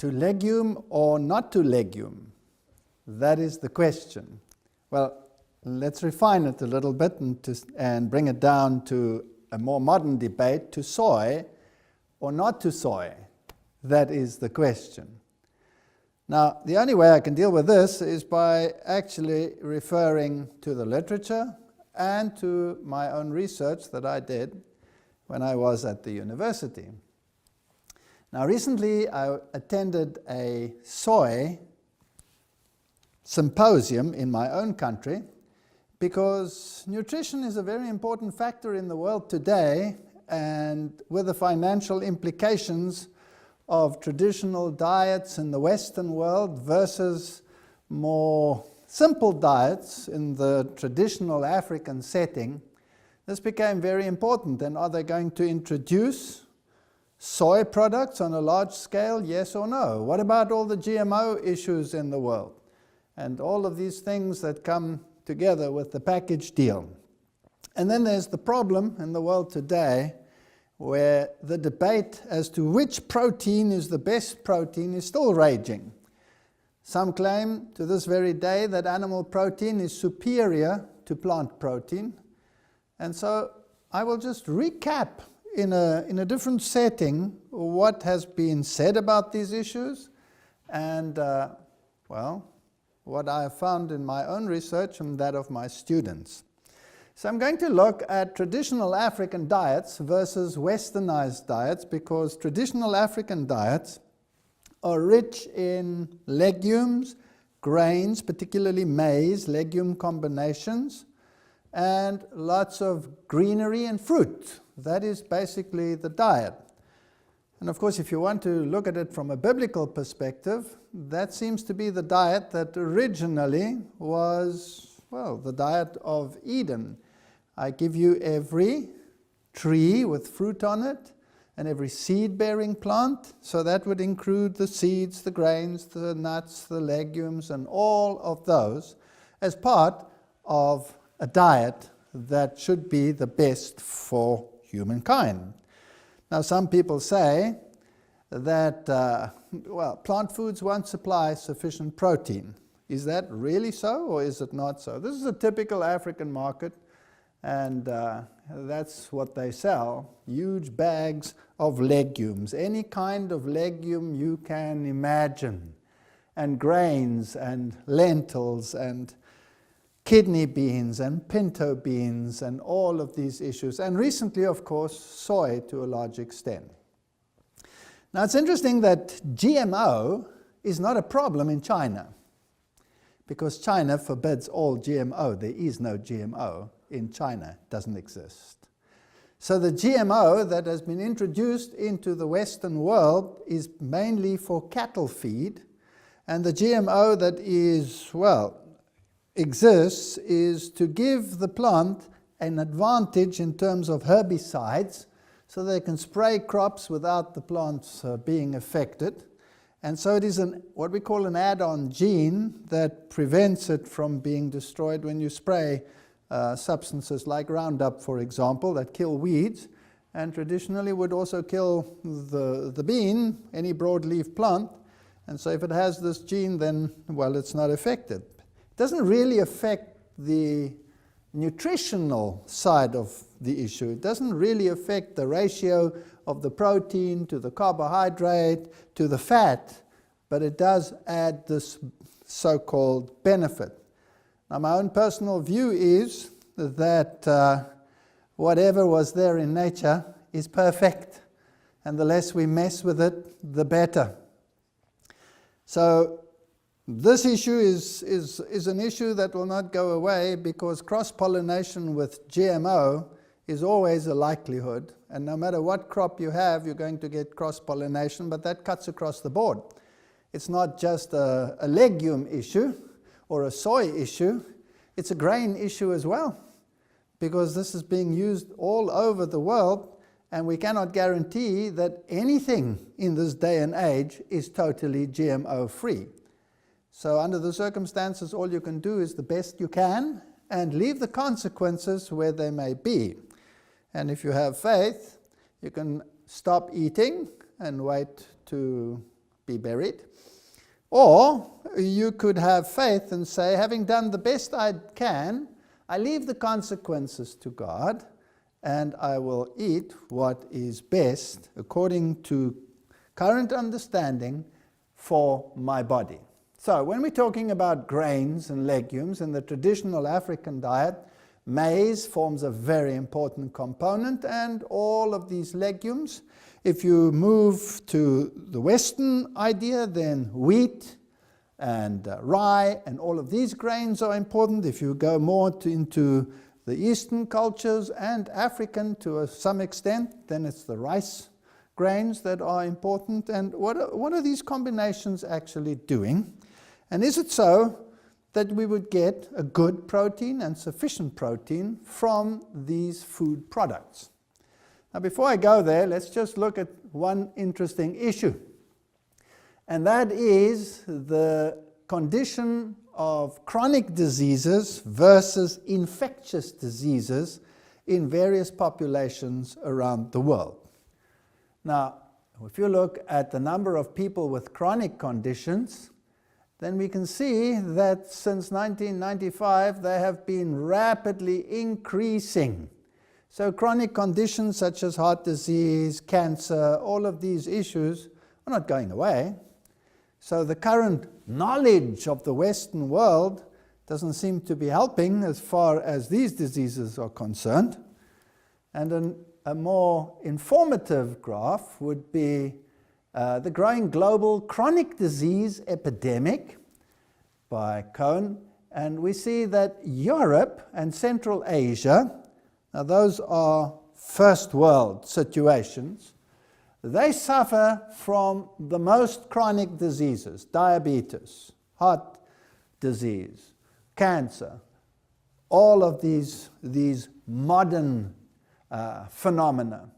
to legume or not to legume? That is the question. Well, let's refine it a little bit and bring it down to a more modern debate, to soy or not to soy. That is the question. Now, the only way I can deal with this is by actually referring to the literature and to my own research that I did when I was at the university. Now, recently I attended a soy symposium in my own country because nutrition is a very important factor in the world today, and with the financial implications of traditional diets in the Western world versus more simple diets in the traditional African setting, this became very important. And are they going to introduce soy products on a large scale, yes or no? What about all the GMO issues in the world? And all of these things that come together with the package deal. And then there's the problem in the world today where the debate as to which protein is the best protein is still raging. Some claim to this very day that animal protein is superior to plant protein. And so I will just recap in a different setting what has been said about these issues and, well, what I have found in my own research and that of my students. So I'm going to look at traditional African diets versus westernized diets, because traditional African diets are rich in legumes, grains, particularly maize, legume combinations, and lots of greenery and fruit. That is basically the diet. And of course, if you want to look at it from a biblical perspective, that seems to be the diet that originally was, well, the diet of Eden. I give you every tree with fruit on it and every seed-bearing plant. So that would include the seeds, the grains, the nuts, the legumes, and all of those as part of a diet that should be the best for humankind. Now, some people say that, well, plant foods won't supply sufficient protein. Is that really so, or is it not so? This is a typical African market, and that's what they sell, huge bags of legumes, any kind of legume you can imagine, and grains and lentils and kidney beans and pinto beans and all of these issues. And recently, of course, soy to a large extent. Now, it's interesting that GMO is not a problem in China, because China forbids all GMO. There is no GMO in China. It doesn't exist. So the GMO that has been introduced into the Western world is mainly for cattle feed, and the GMO that is, well, exists is to give the plant an advantage in terms of herbicides, so they can spray crops without the plants being affected. And so it is what we call an add-on gene that prevents it from being destroyed when you spray substances like Roundup, for example, that kill weeds, and traditionally would also kill the bean, any broadleaf plant. And so if it has this gene, then, well, it's not affected. It doesn't really affect the nutritional side of the issue. It doesn't really affect the ratio of the protein to the carbohydrate to the fat, but it does add this so-called benefit. Now, my own personal view is that whatever was there in nature is perfect, and the less we mess with it, the better. So this issue is an issue that will not go away, because cross-pollination with GMO is always a likelihood, and no matter what crop you have, you're going to get cross-pollination, but that cuts across the board. It's not just a legume issue or a soy issue, it's a grain issue as well, because this is being used all over the world, and we cannot guarantee that anything in this day and age is totally GMO-free. So under the circumstances, all you can do is the best you can and leave the consequences where they may be. And if you have faith, you can stop eating and wait to be buried. Or you could have faith and say, having done the best I can, I leave the consequences to God, and I will eat what is best according to current understanding for my body. So when we're talking about grains and legumes in the traditional African diet, maize forms a very important component, and all of these legumes. If you move to the Western idea, then wheat and rye and all of these grains are important. If you go more into the Eastern cultures and African to some extent, then it's the rice grains that are important. And what are these combinations actually doing? And is it so that we would get a good protein and sufficient protein from these food products? Now, before I go there, let's just look at one interesting issue. And that is the condition of chronic diseases versus infectious diseases in various populations around the world. Now, if you look at the number of people with chronic conditions, then we can see that since 1995 they have been rapidly increasing. So chronic conditions such as heart disease, cancer, all of these issues are not going away. So the current knowledge of the Western world doesn't seem to be helping as far as these diseases are concerned. And a more informative graph would be the growing global chronic disease epidemic by Cohn. And we see that Europe and Central Asia, now those are first world situations, they suffer from the most chronic diseases: diabetes, heart disease, cancer, all of these modern phenomena.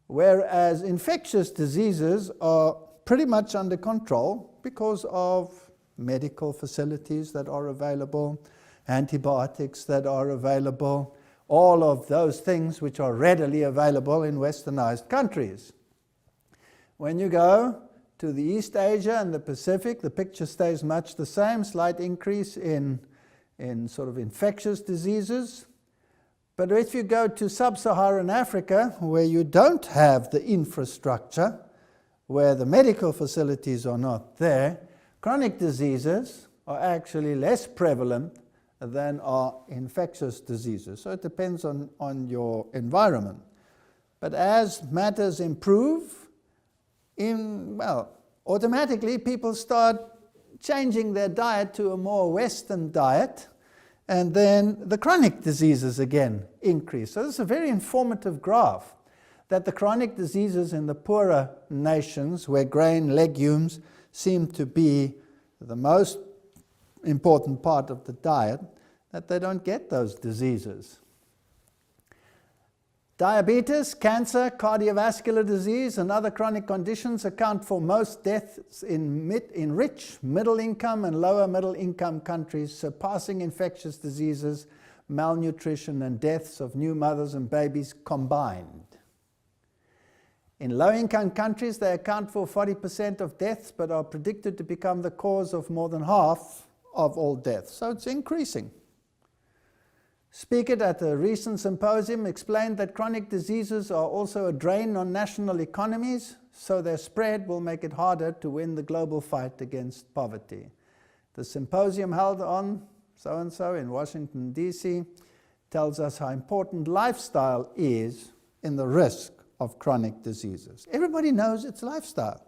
Whereas infectious diseases are pretty much under control because of medical facilities that are available, antibiotics that are available, all of those things which are readily available in westernized countries. When you go to the East Asia and the Pacific, the picture stays much the same, slight increase in sort of infectious diseases. But if you go to sub-Saharan Africa, where you don't have the infrastructure, where the medical facilities are not there, chronic diseases are actually less prevalent than are infectious diseases. So it depends on your environment. But as matters improve, automatically people start changing their diet to a more Western diet, and then the chronic diseases again increase. So this is a very informative graph, that the chronic diseases in the poorer nations, where grain, legumes seem to be the most important part of the diet, that they don't get those diseases. Diabetes, cancer, cardiovascular disease, and other chronic conditions account for most deaths in rich, middle-income, and lower-middle-income countries, surpassing infectious diseases, malnutrition, and deaths of new mothers and babies combined. In low-income countries, they account for 40% of deaths, but are predicted to become the cause of more than half of all deaths. So it's increasing. Speaker at a recent symposium explained that chronic diseases are also a drain on national economies, so their spread will make it harder to win the global fight against poverty. The symposium held on so-and-so in Washington, D.C. tells us how important lifestyle is in the risk of chronic diseases. Everybody knows it's lifestyle.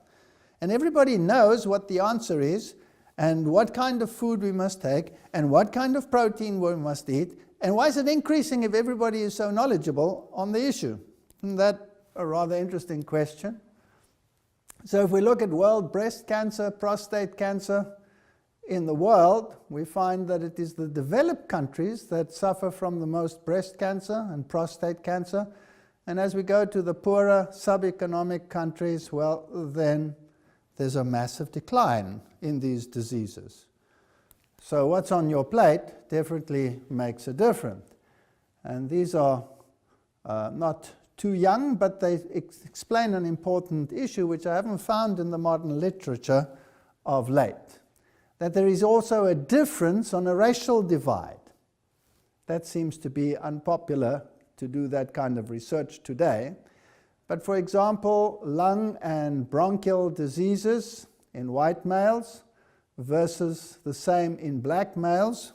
And everybody knows what the answer is, and what kind of food we must take, and what kind of protein we must eat. And why is it increasing if everybody is so knowledgeable on the issue? Isn't that a rather interesting question? So if we look at world breast cancer, prostate cancer in the world, we find that it is the developed countries that suffer from the most breast cancer and prostate cancer. And as we go to the poorer sub-economic countries, well, then there's a massive decline in these diseases. So what's on your plate definitely makes a difference. And these are not too young, but they explain an important issue which I haven't found in the modern literature of late. That there is also a difference on a racial divide. That seems to be unpopular to do that kind of research today. But for example, lung and bronchial diseases in white males versus the same in black males,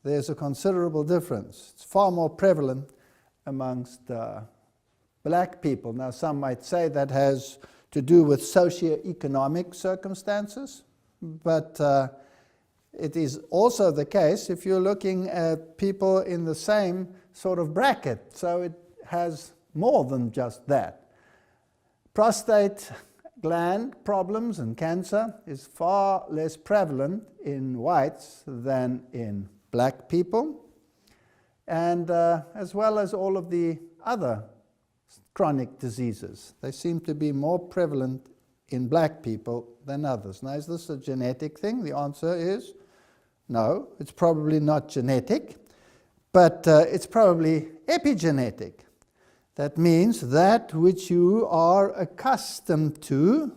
there's a considerable difference. It's far more prevalent amongst black people. Now, some might say that has to do with socio-economic circumstances, but it is also the case if you're looking at people in the same sort of bracket. So it has more than just that. Prostate gland problems and cancer is far less prevalent in whites than in black people, and as well as all of the other chronic diseases. They seem to be more prevalent in black people than others. Now, is this a genetic thing? The answer is no, it's probably not genetic, but it's probably epigenetic. That means that which you are accustomed to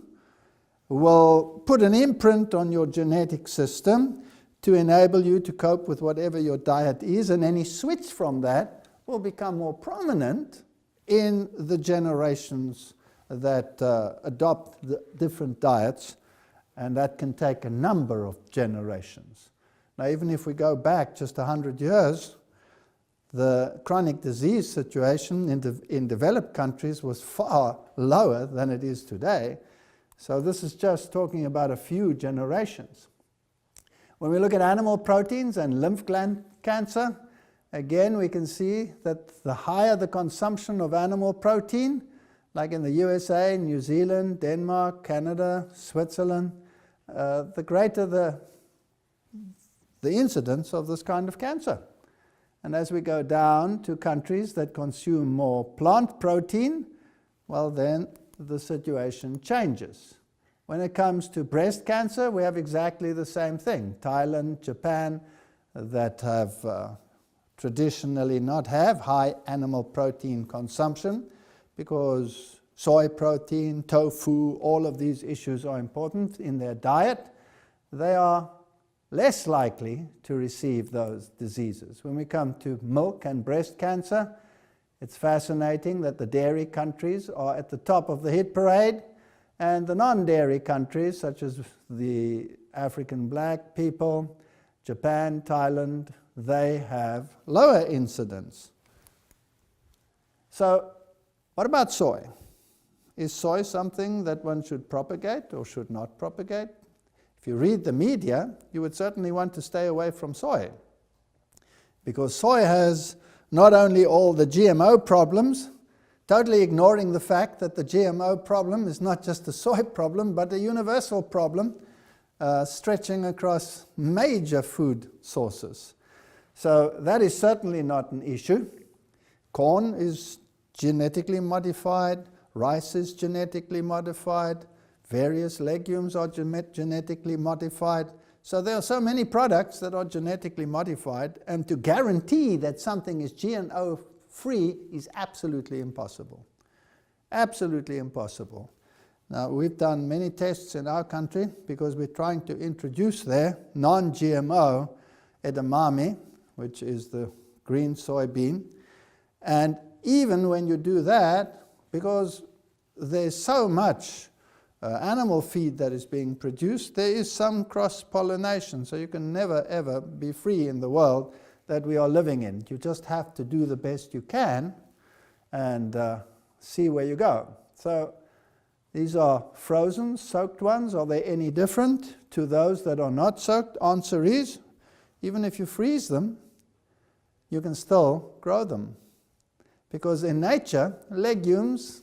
will put an imprint on your genetic system to enable you to cope with whatever your diet is, and any switch from that will become more prominent in the generations that adopt the different diets, and that can take a number of generations. Now, even if we go back just 100 years, the chronic disease situation in developed countries was far lower than it is today. So this is just talking about a few generations. When we look at animal proteins and lymph gland cancer, again we can see that the higher the consumption of animal protein, like in the USA, New Zealand, Denmark, Canada, Switzerland, the greater the incidence of this kind of cancer. And as we go down to countries that consume more plant protein, well, then the situation changes. When it comes to breast cancer, we have exactly the same thing. Thailand, Japan, that have traditionally not have high animal protein consumption because soy protein, tofu, all of these issues are important in their diet. They are less likely to receive those diseases. When we come to milk and breast cancer, it's fascinating that the dairy countries are at the top of the hit parade, and the non-dairy countries, such as the African black people, Japan, Thailand, they have lower incidence. So, what about soy? Is soy something that one should propagate or should not propagate? If you read the media, you would certainly want to stay away from soy, because soy has not only all the GMO problems, totally ignoring the fact that the GMO problem is not just a soy problem, but a universal problem stretching across major food sources. So that is certainly not an issue. Corn is genetically modified, rice is genetically modified, various legumes are genetically modified. So there are so many products that are genetically modified, and to guarantee that something is GMO-free is absolutely impossible. Absolutely impossible. Now, we've done many tests in our country because we're trying to introduce there non-GMO edamame, which is the green soybean. And even when you do that, because there's so much animal feed that is being produced, there is some cross-pollination, so you can never ever be free in the world that we are living in. You just have to do the best you can and see where you go. So these are frozen, soaked ones. Are they any different to those that are not soaked? Answer is, even if you freeze them, you can still grow them. Because in nature, legumes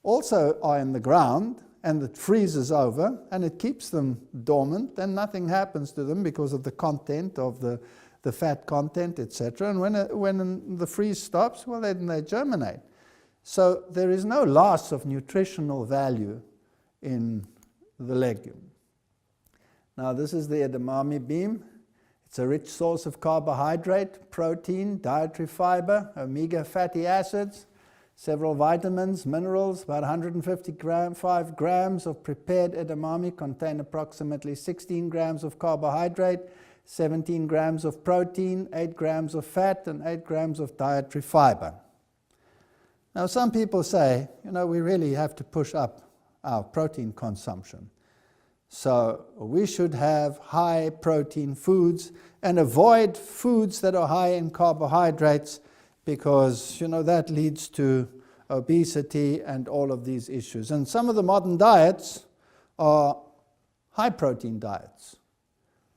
also are in the ground, and it freezes over, and it keeps them dormant, and nothing happens to them because of the content of the fat content, etc. And when the freeze stops, well, then they germinate. So there is no loss of nutritional value in the legume. Now, this is the edamame bean. It's a rich source of carbohydrate, protein, dietary fiber, omega fatty acids. several vitamins, minerals. About 155 grams of prepared edamame contain approximately 16 grams of carbohydrate, 17 grams of protein, 8 grams of fat, and 8 grams of dietary fiber. Now, some people say, we really have to push up our protein consumption. So we should have high protein foods and avoid foods that are high in carbohydrates because, that leads to obesity and all of these issues. And some of the modern diets are high protein diets.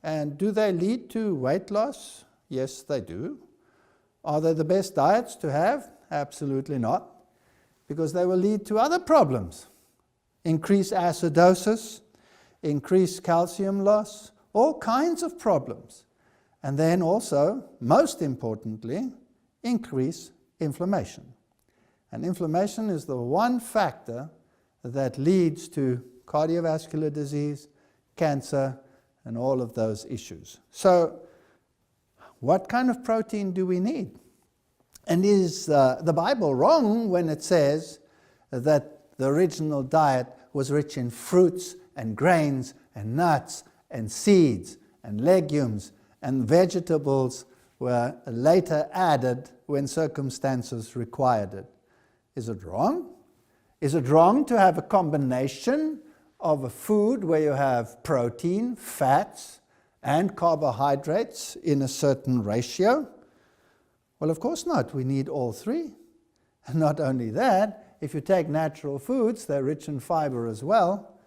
And do they lead to weight loss? Yes, they do. Are they the best diets to have? Absolutely not, because they will lead to other problems. Increased acidosis, increased calcium loss, all kinds of problems. And then also, most importantly, increase inflammation. And inflammation is the one factor that leads to cardiovascular disease, cancer, and all of those issues. So, what kind of protein do we need? And is the Bible wrong when it says that the original diet was rich in fruits and grains and nuts and seeds and legumes, and vegetables were later added when circumstances required it? Is it wrong? Is it wrong to have a combination of a food where you have protein, fats, and carbohydrates in a certain ratio? Well, of course not. We need all three. And not only that, if you take natural foods, they're rich in fiber as well,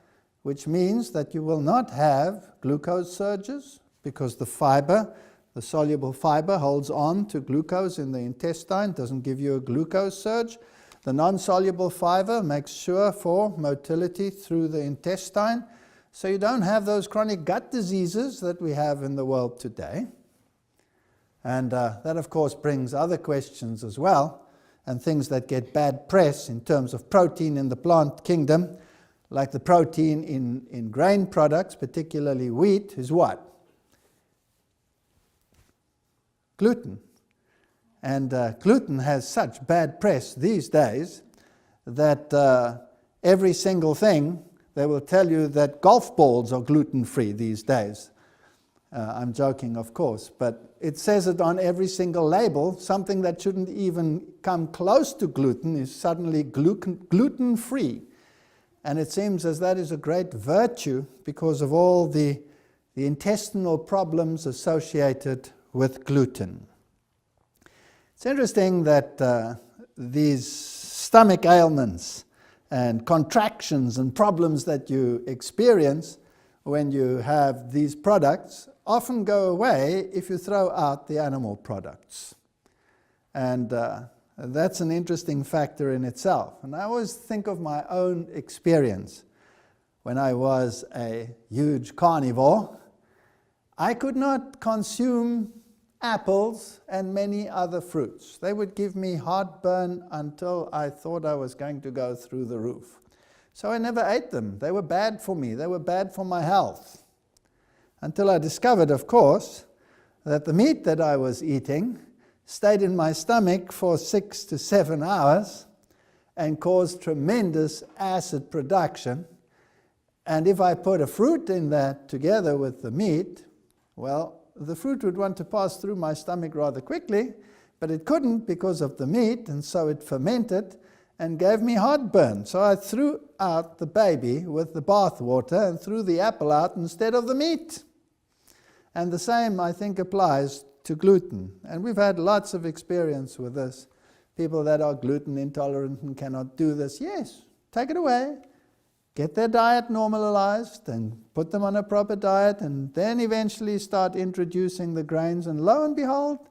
which means that you will not have glucose surges because the fiber, the soluble fiber, holds on to glucose in the intestine, doesn't give you a glucose surge. The non-soluble fiber makes sure for motility through the intestine, so you don't have those chronic gut diseases that we have in the world today. And that, of course, brings other questions as well, and things that get bad press in terms of protein in the plant kingdom, like the protein in grain products, particularly wheat, is what? Gluten. And gluten has such bad press these days that every single thing, they will tell you that golf balls are gluten-free these days. I'm joking, of course, but it says it on every single label. Something that shouldn't even come close to gluten is suddenly gluten-free. And it seems as that is a great virtue because of all the intestinal problems associated with gluten. It's interesting that these stomach ailments and contractions and problems that you experience when you have these products often go away if you throw out the animal products. And that's an interesting factor in itself. And I always think of my own experience. When I was a huge carnivore, I could not consume apples and many other fruits. They would give me heartburn until I thought I was going to go through the roof. So I never ate them. They were bad for me. They were bad for my health. Until I discovered, of course, that the meat that I was eating stayed in my stomach for 6 to 7 hours and caused tremendous acid production. And if I put a fruit in that together with the meat, well, the fruit would want to pass through my stomach rather quickly, but it couldn't because of the meat, and so it fermented and gave me heartburn. So I threw out the baby with the bath water and threw the apple out instead of the meat. And the same, I think, applies to gluten. And we've had lots of experience with this. People that are gluten intolerant and cannot do this, yes, take it away. Get their diet normalized and put them on a proper diet, and then eventually start introducing the grains, and lo and behold,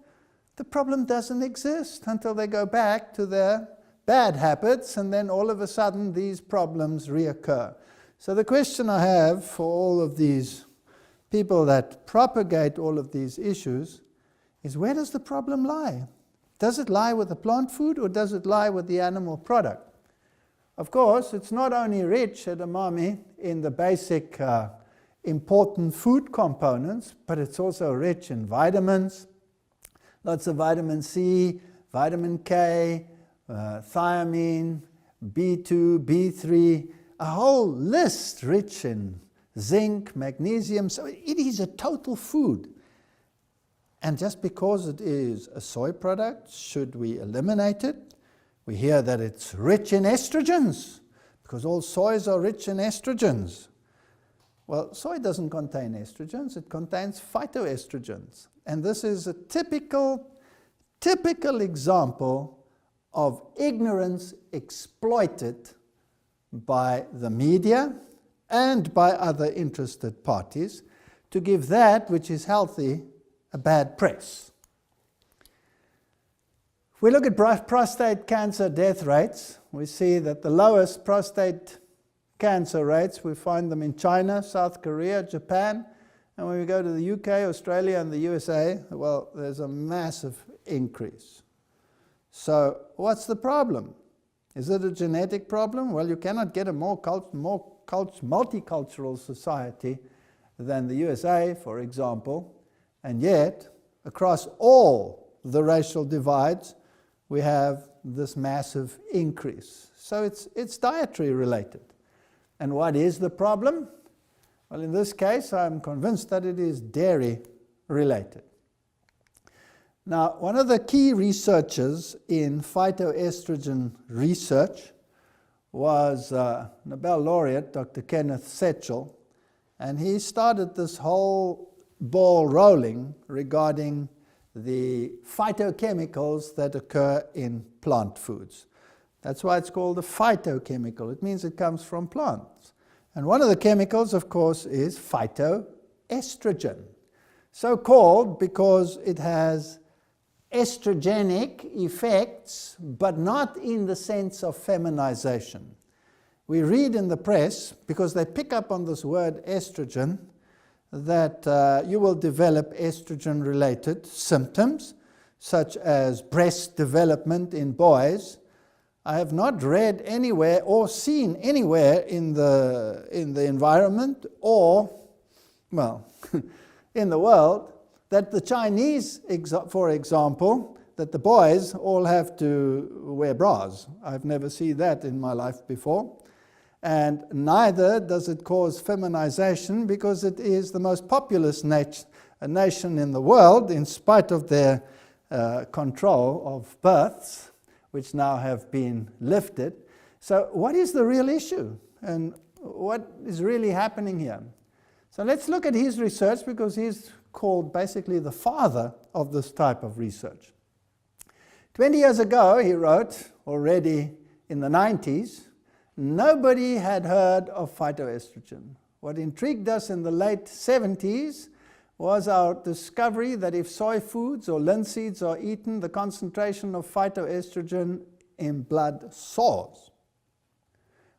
the problem doesn't exist until they go back to their bad habits, and then all of a sudden these problems reoccur. So the question I have for all of these people that propagate all of these issues is, where does the problem lie? Does it lie with the plant food, or does it lie with the animal product? Of course, it's not only rich, edamame, in the basic important food components, but it's also rich in vitamins, lots of vitamin C, vitamin K, thiamine, B2, B3, a whole list rich in zinc, magnesium. So it is a total food. And just because it is a soy product, should we eliminate it? We hear that it's rich in estrogens, because all soys are rich in estrogens. Well, soy doesn't contain estrogens, it contains phytoestrogens. And this is a typical example of ignorance exploited by the media and by other interested parties to give that which is healthy a bad press. If we look at prostate cancer death rates, we see that the lowest prostate cancer rates, we find them in China, South Korea, Japan, and when we go to the UK, Australia, and the USA, well, there's a massive increase. So what's the problem? Is it a genetic problem? Well, you cannot get a more multicultural society than the USA, for example, and yet, across all the racial divides, we have this massive increase. So it's dietary related. And what is the problem? Well, in this case, I'm convinced that it is dairy related. Now, one of the key researchers in phytoestrogen research was Nobel laureate Dr. Kenneth Setchell, and he started this whole ball rolling regarding the phytochemicals that occur in plant foods. That's why it's called a phytochemical. It means it comes from plants. And one of the chemicals, of course, is phytoestrogen. So called because it has estrogenic effects, but not in the sense of feminization. We read in the press, because they pick up on this word estrogen, that you will develop estrogen-related symptoms, such as breast development in boys. I have not read anywhere or seen anywhere in the environment or, well, in the world, that the Chinese, for example, that the boys all have to wear bras. I've never seen that in my life before. And neither does it cause feminization, because it is the most populous nation in the world, in spite of their control of births, which now have been lifted. So what is the real issue? And what is really happening here? So let's look at his research, because he's called basically the father of this type of research. 20 years ago, he wrote, already in the 90s, nobody had heard of phytoestrogen. What intrigued us in the late 70s was our discovery that if soy foods or linseeds are eaten, the concentration of phytoestrogen in blood soars.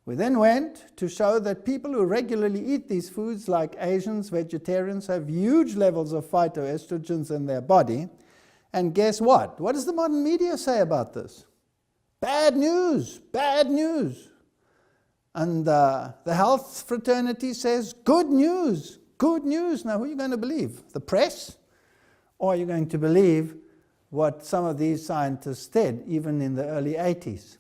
We then went to show that people who regularly eat these foods, like Asians, vegetarians, have huge levels of phytoestrogens in their body. And guess what? What does the modern media say about this? Bad news, bad news. And the health fraternity says, good news, good news. Now, who are you going to believe? The press? Or are you going to believe what some of these scientists did, even in the early 80s?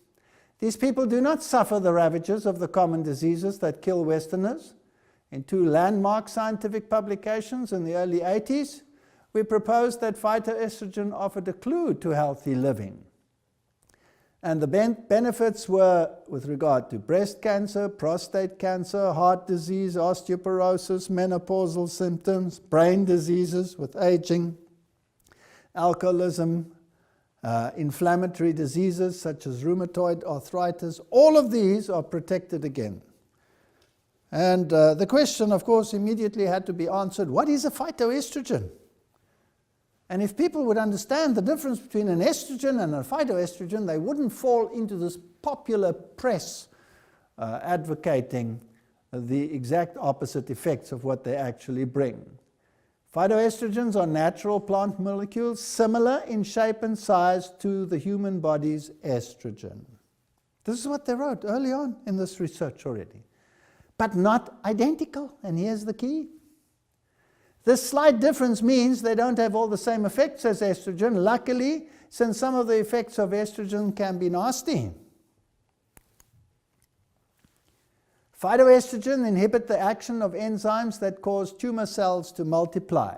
These people do not suffer the ravages of the common diseases that kill Westerners. In two landmark scientific publications in the early 80s, we proposed that phytoestrogen offered a clue to healthy living. And the benefits were with regard to breast cancer, prostate cancer, heart disease, osteoporosis, menopausal symptoms, brain diseases with aging, alcoholism, inflammatory diseases such as rheumatoid arthritis. All of these are protected again. And the question, of course, immediately had to be answered, what is a phytoestrogen? And if people would understand the difference between an estrogen and a phytoestrogen, they wouldn't fall into this popular press advocating the exact opposite effects of what they actually bring. Phytoestrogens are natural plant molecules similar in shape and size to the human body's estrogen. This is what they wrote early on in this research already. But not identical, and here's the key. This slight difference means they don't have all the same effects as estrogen, luckily, since some of the effects of estrogen can be nasty. Phytoestrogen inhibit the action of enzymes that cause tumor cells to multiply.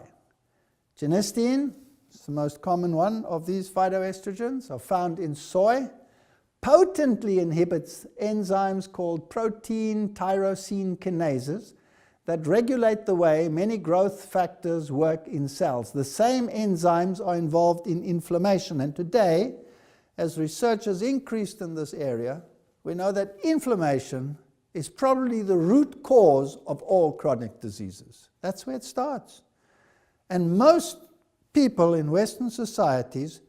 Genistein, the most common one of these phytoestrogens, are found in soy, potently inhibits enzymes called protein tyrosine kinases that regulate the way many growth factors work in cells. The same enzymes are involved in inflammation, and today, as research has increased in this area, we know that inflammation is probably the root cause of all chronic diseases. That's where it starts. And most people in Western societies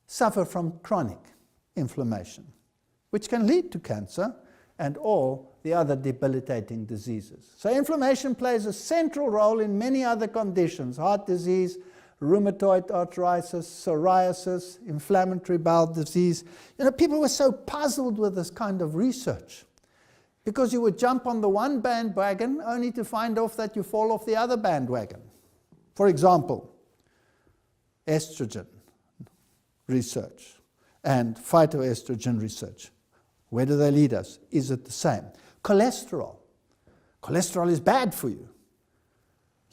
suffer from chronic inflammation, which can lead to cancer and all the other debilitating diseases. So inflammation plays a central role in many other conditions: heart disease, rheumatoid arthritis, psoriasis, inflammatory bowel disease. You know, people were so puzzled with this kind of research because you would jump on the one bandwagon only to find off that you fall off the other bandwagon. For example, estrogen research and phytoestrogen research. Where do they lead us? Is it the same? Cholesterol. Cholesterol is bad for you.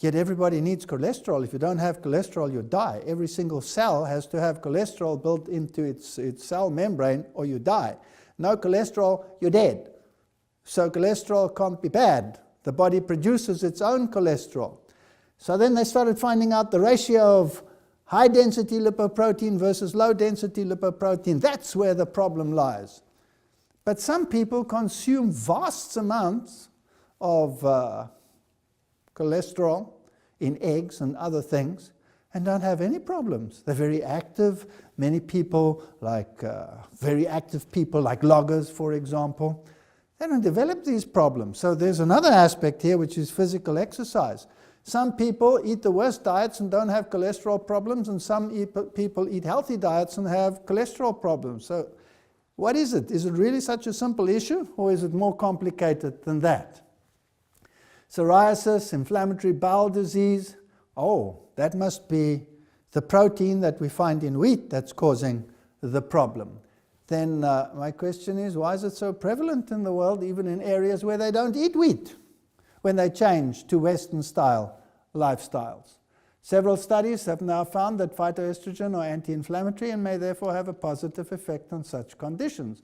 Yet everybody needs cholesterol. If you don't have cholesterol, you die. Every single cell has to have cholesterol built into its cell membrane or you die. No cholesterol, you're dead. So cholesterol can't be bad. The body produces its own cholesterol. So then they started finding out the ratio of high-density lipoprotein versus low-density lipoprotein. That's where the problem lies. But some people consume vast amounts of cholesterol in eggs and other things and don't have any problems. They're very active. Many people, like very active people like loggers, for example, they don't develop these problems. So there's another aspect here, which is physical exercise. Some people eat the worst diets and don't have cholesterol problems, and some people eat healthy diets and have cholesterol problems. So what is it? Is it really such a simple issue, or is it more complicated than that? Psoriasis, inflammatory bowel disease, that must be the protein that we find in wheat that's causing the problem. Then my question is, why is it so prevalent in the world, even in areas where they don't eat wheat, when they change to Western-style lifestyles? Several studies have now found that phytoestrogen are anti-inflammatory and may therefore have a positive effect on such conditions.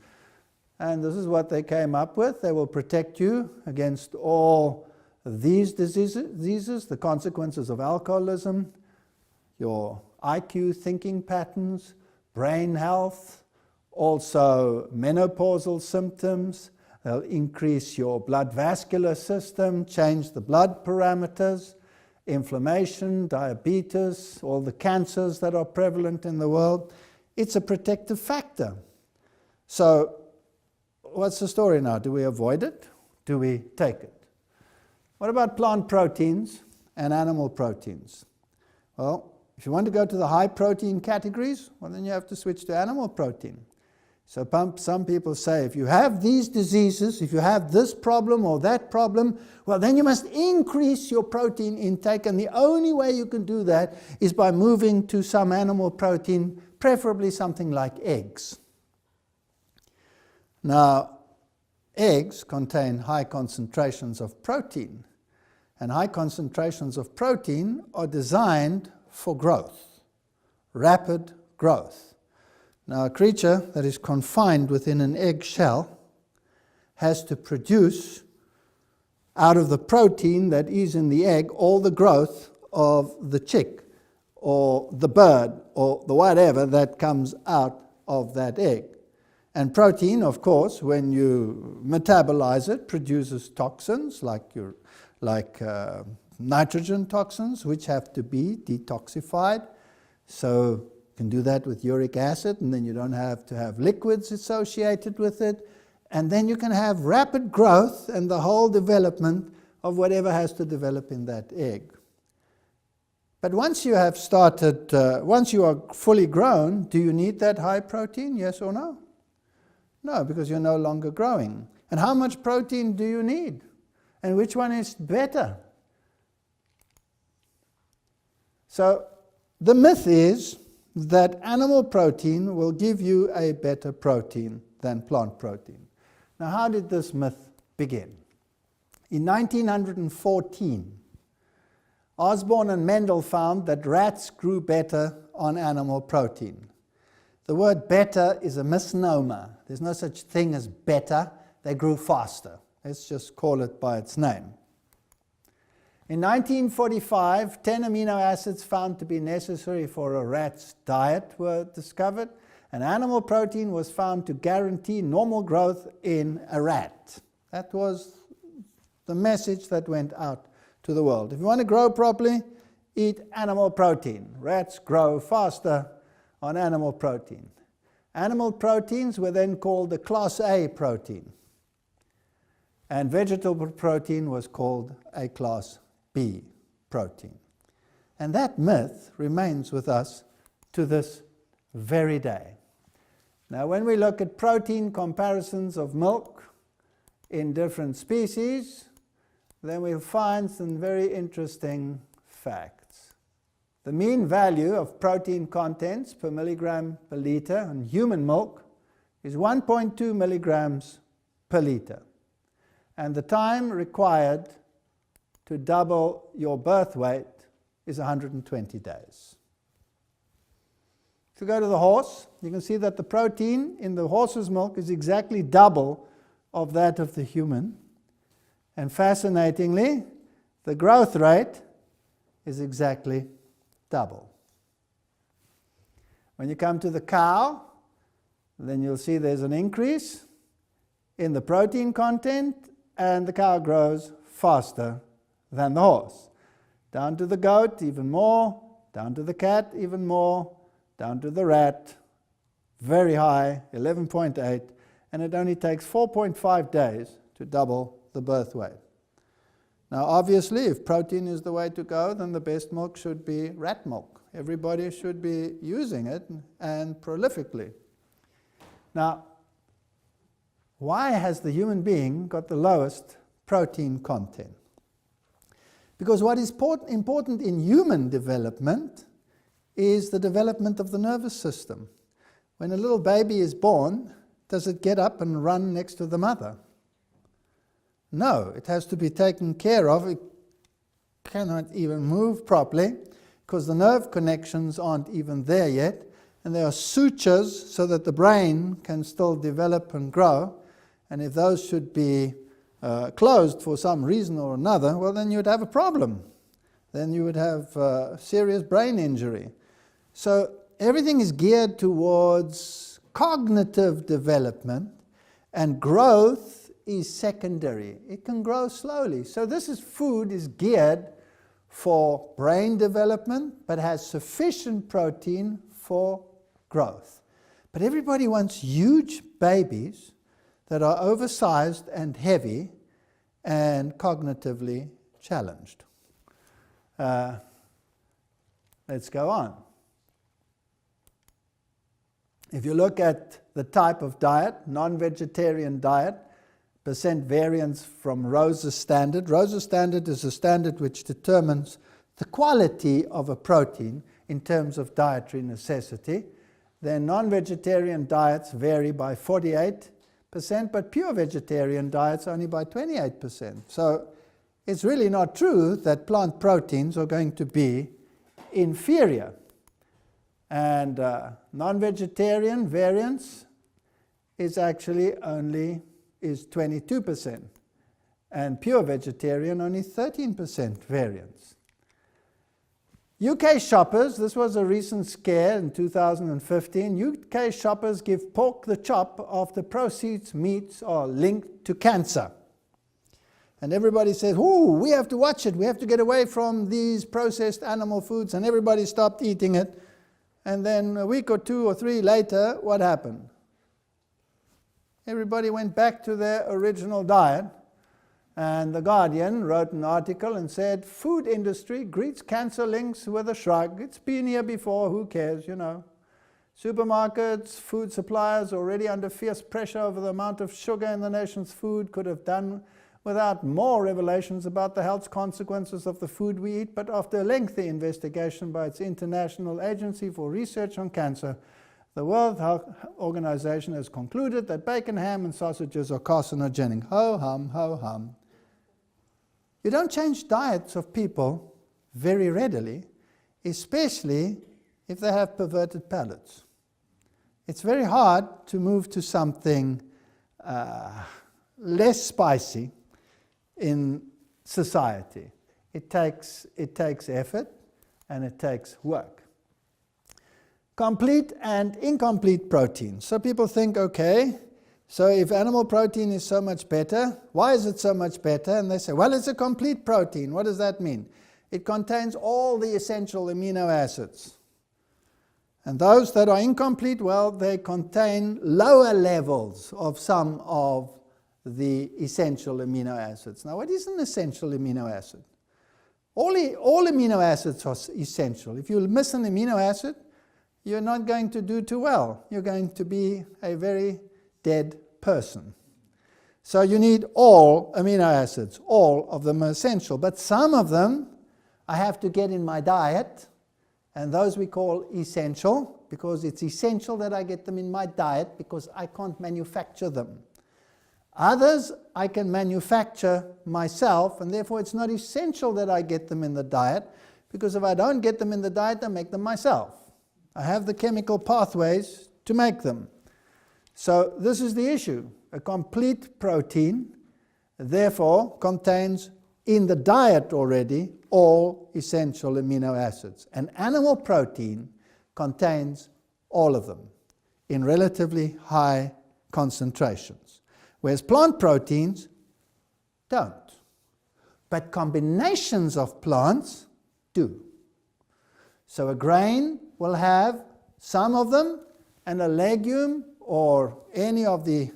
And this is what they came up with. They will protect you against all these diseases, the consequences of alcoholism, your IQ thinking patterns, brain health, also menopausal symptoms. They'll increase your blood vascular system, change the blood parameters, inflammation, diabetes, all the cancers that are prevalent in the world. It's a protective factor. So what's the story now? Do we avoid it? Do we take it? What about plant proteins and animal proteins? Well, if you want to go to the high protein categories, well, then you have to switch to animal protein. So some people say, if you have these diseases, if you have this problem or that problem, well, then you must increase your protein intake, and the only way you can do that is by moving to some animal protein, preferably something like eggs. Now, eggs contain high concentrations of protein, and high concentrations of protein are designed for growth, rapid growth. Now, a creature that is confined within an egg shell has to produce out of the protein that is in the egg all the growth of the chick or the bird or the whatever that comes out of that egg. And protein, of course, when you metabolize it, produces toxins like nitrogen toxins, which have to be detoxified. So you can do that with uric acid, and then you don't have to have liquids associated with it. And then you can have rapid growth and the whole development of whatever has to develop in that egg. But once you have started, once you are fully grown, do you need that high protein, yes or no? No, because you're no longer growing. And how much protein do you need? And which one is better? So the myth is that animal protein will give you a better protein than plant protein. Now, how did this myth begin? In 1914, Osborn and Mendel found that rats grew better on animal protein. The word better is a misnomer. There's no such thing as better. They grew faster. Let's just call it by its name. In 1945, 10 amino acids found to be necessary for a rat's diet were discovered, and animal protein was found to guarantee normal growth in a rat. That was the message that went out to the world. If you want to grow properly, eat animal protein. Rats grow faster on animal protein. Animal proteins were then called the class A protein, and vegetable protein was called a class B protein. And that myth remains with us to this very day. Now, when we look at protein comparisons of milk in different species, then we'll find some very interesting facts. The mean value of protein contents per milligram per liter in human milk is 1.2 milligrams per liter. And the time required to double your birth weight is 120 days. If you go to the horse, you can see that the protein in the horse's milk is exactly double of that of the human. And fascinatingly, the growth rate is exactly double. When you come to the cow, then you'll see there's an increase in the protein content, and the cow grows faster than the horse. Down to the goat, even more. Down to the cat, even more. Down to the rat, very high, 11.8, and it only takes 4.5 days to double the birth weight. Now, obviously, if protein is the way to go, then the best milk should be rat milk. Everybody should be using it, and prolifically. Now, why has the human being got the lowest protein content? Because what is important in human development is the development of the nervous system. When a little baby is born, does it get up and run next to the mother? No, it has to be taken care of. It cannot even move properly because the nerve connections aren't even there yet, and there are sutures so that the brain can still develop and grow. And if those should be closed for some reason or another, well, then you would have a problem. Then you would have serious brain injury. So everything is geared towards cognitive development, and growth is secondary. It can grow slowly. So food is geared for brain development, but has sufficient protein for growth. But everybody wants huge babies that are oversized and heavy and cognitively challenged. Let's go on. If you look at the type of diet, non-vegetarian diet, percent variance from Rose's standard. Rose's standard is a standard which determines the quality of a protein in terms of dietary necessity. Then non-vegetarian diets vary by 48%, but pure vegetarian diets only by 28%. So it's really not true that plant proteins are going to be inferior. And non-vegetarian variance is actually only 22%, and pure vegetarian only 13% variance. UK shoppers, this was a recent scare in 2015, UK shoppers give pork the chop after proceeds meats are linked to cancer. And everybody says, "Ooh, we have to watch it, we have to get away from these processed animal foods," and everybody stopped eating it. And then a week or 2 or 3 later, what happened? Everybody went back to their original diet. And The Guardian wrote an article and said, "Food industry greets cancer links with a shrug. It's been here before, who cares, you know. Supermarkets, food suppliers already under fierce pressure over the amount of sugar in the nation's food could have done without more revelations about the health consequences of the food we eat, but after a lengthy investigation by its International Agency for Research on Cancer, the World Health Organization has concluded that bacon, ham, and sausages are carcinogenic. Ho hum, ho hum. You don't change diets of people very readily, especially if they have perverted palates. It's very hard to move to something less spicy in society. It takes effort and it takes work. Complete and incomplete protein. So people think, okay, so if animal protein is so much better, why is it so much better? And they say, well, it's a complete protein. What does that mean? It contains all the essential amino acids. And those that are incomplete, well, they contain lower levels of some of the essential amino acids. Now, what is an essential amino acid? All amino acids are essential. If you miss an amino acid, you're not going to do too well. You're going to be a very dead person. So you need all amino acids. All of them are essential. But some of them I have to get in my diet, and those we call essential, because it's essential that I get them in my diet because I can't manufacture them. Others I can manufacture myself, and therefore it's not essential that I get them in the diet, because if I don't get them in the diet, I make them myself. I have the chemical pathways to make them. So this is the issue. A complete protein, therefore, contains in the diet already all essential amino acids. An animal protein contains all of them in relatively high concentrations, whereas plant proteins don't. But combinations of plants do. So a grain will have some of them, and a legume or any of the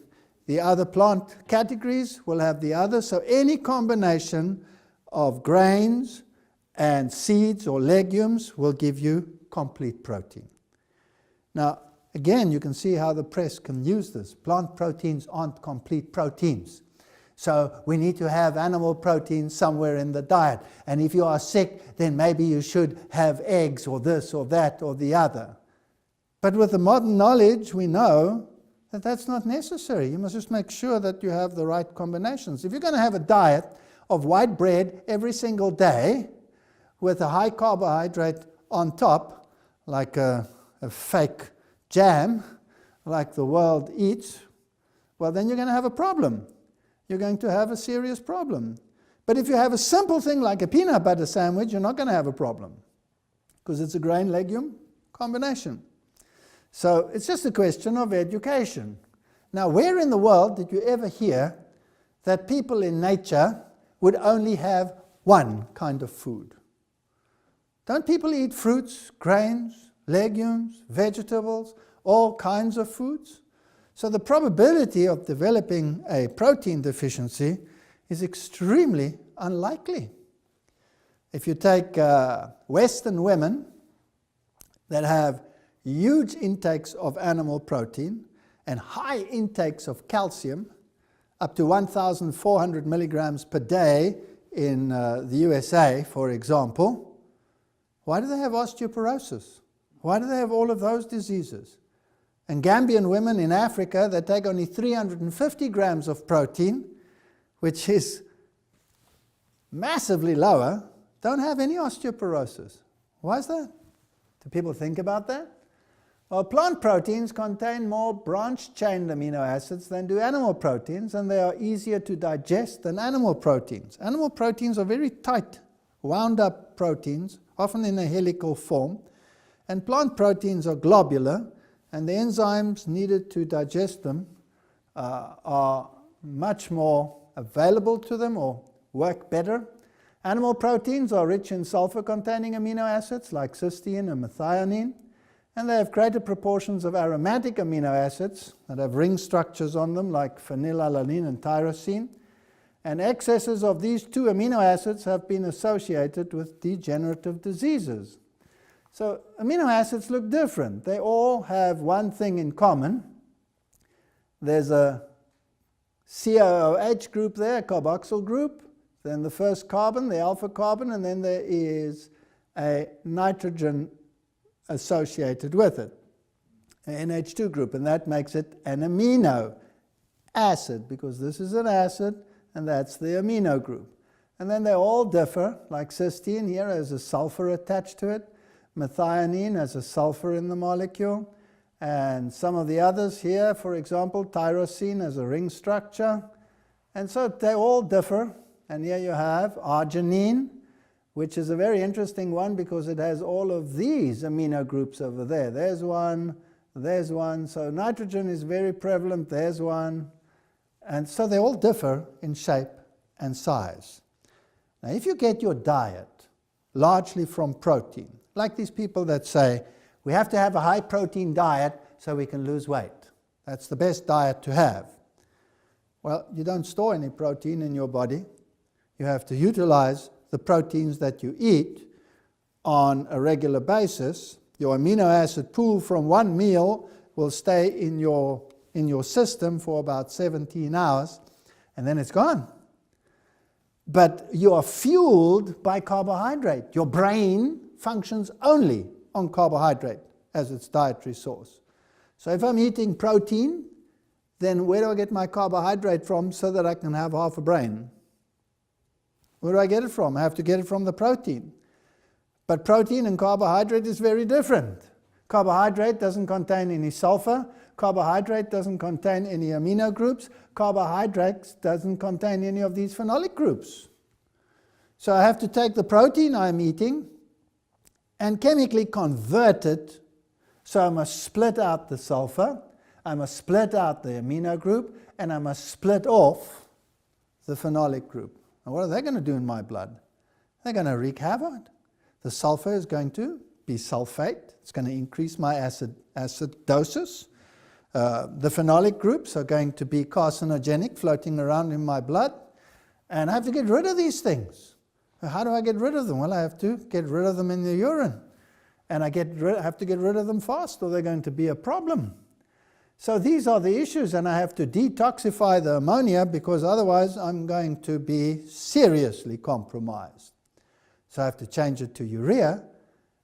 other plant categories will have the other. So any combination of grains and seeds or legumes will give you complete protein. Now, again, you can see how the press can use this. Plant proteins aren't complete proteins. So we need to have animal protein somewhere in the diet. And if you are sick, then maybe you should have eggs or this or that or the other. But with the modern knowledge, we know that that's not necessary. You must just make sure that you have the right combinations. If you're going to have a diet of white bread every single day with a high carbohydrate on top, like a fake jam, like the world eats, well, then you're going to have a problem. You're going to have a serious problem. But if you have a simple thing like a peanut butter sandwich, you're not going to have a problem, because it's a grain-legume combination. So it's just a question of education. Now, where in the world did you ever hear that people in nature would only have one kind of food? Don't people eat fruits, grains, legumes, vegetables, all kinds of foods? So the probability of developing a protein deficiency is extremely unlikely. If you take Western women that have huge intakes of animal protein and high intakes of calcium, up to 1,400 milligrams per day in the USA, for example, why do they have osteoporosis? Why do they have all of those diseases? And Gambian women in Africa that take only 350 grams of protein, which is massively lower, don't have any osteoporosis. Why is that? Do people think about that? Well, plant proteins contain more branched-chain amino acids than do animal proteins, and they are easier to digest than animal proteins. Animal proteins are very tight, wound-up proteins, often in a helical form, and plant proteins are globular, and the enzymes needed to digest them are much more available to them or work better. Animal proteins are rich in sulfur-containing amino acids like cysteine and methionine, and they have greater proportions of aromatic amino acids that have ring structures on them like phenylalanine and tyrosine. And excesses of these two amino acids have been associated with degenerative diseases. So amino acids look different. They all have one thing in common. There's a COOH group there, carboxyl group, then the first carbon, the alpha carbon, and then there is a nitrogen associated with it, an NH2 group, and that makes it an amino acid, because this is an acid and that's the amino group. And then they all differ, like cysteine here has a sulfur attached to it, methionine has a sulfur in the molecule, and some of the others here, for example, tyrosine has a ring structure, and so they all differ. And here you have arginine, which is a very interesting one because it has all of these amino groups over there. There's one, so nitrogen is very prevalent, there's one, and so they all differ in shape and size. Now if you get your diet largely from protein, like these people that say, we have to have a high protein diet so we can lose weight. That's the best diet to have. Well, you don't store any protein in your body. You have to utilize the proteins that you eat on a regular basis. Your amino acid pool from one meal will stay in your system for about 17 hours, and then it's gone. But you are fueled by carbohydrate. Your brain functions only on carbohydrate as its dietary source. So if I'm eating protein, then where do I get my carbohydrate from so that I can have half a brain? Where do I get it from? I have to get it from the protein. But protein and carbohydrate is very different. Carbohydrate doesn't contain any sulfur. Carbohydrate doesn't contain any amino groups. Carbohydrate doesn't contain any of these phenolic groups. So I have to take the protein I'm eating and chemically convert it. So I must split out the sulfur, I must split out the amino group, and I must split off the phenolic group. Now what are they going to do in my blood? They're going to wreak havoc. The sulfur is going to be sulfate. It's going to increase my acidosis. The phenolic groups are going to be carcinogenic, floating around in my blood. And I have to get rid of these things. How do I get rid of them? Well, I have to get rid of them in the urine. And I have to get rid of them fast, or they're going to be a problem. So these are the issues, and I have to detoxify the ammonia because otherwise I'm going to be seriously compromised. So I have to change it to urea,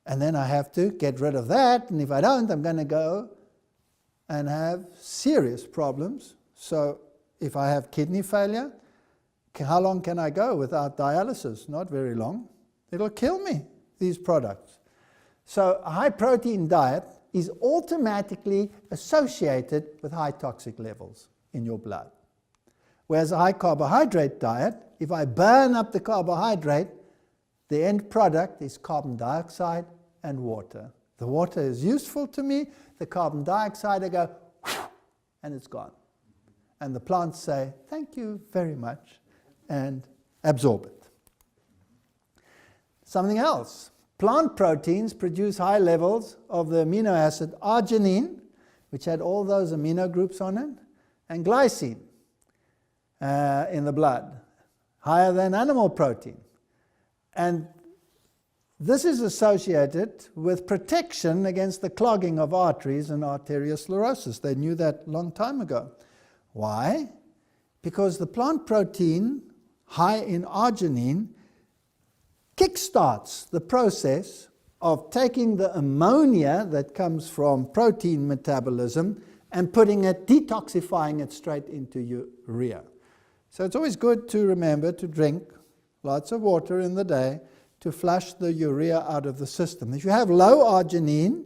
and then I have to get rid of that, and if I don't, I'm going to go and have serious problems. So if I have kidney failure, how long can I go without dialysis? Not very long. It'll kill me, these products. So a high protein diet is automatically associated with high toxic levels in your blood. Whereas a high carbohydrate diet, if I burn up the carbohydrate, the end product is carbon dioxide and water. The water is useful to me, the carbon dioxide, I go, and it's gone. And the plants say, thank you very much, and absorb it. Something else. Plant proteins produce high levels of the amino acid arginine, which had all those amino groups on it, and glycine in the blood, higher than animal protein. And this is associated with protection against the clogging of arteries and arteriosclerosis. They knew that a long time ago. Why? Because the plant protein, high in arginine, kickstarts the process of taking the ammonia that comes from protein metabolism and detoxifying it straight into urea. So it's always good to remember to drink lots of water in the day to flush the urea out of the system. If you have low arginine,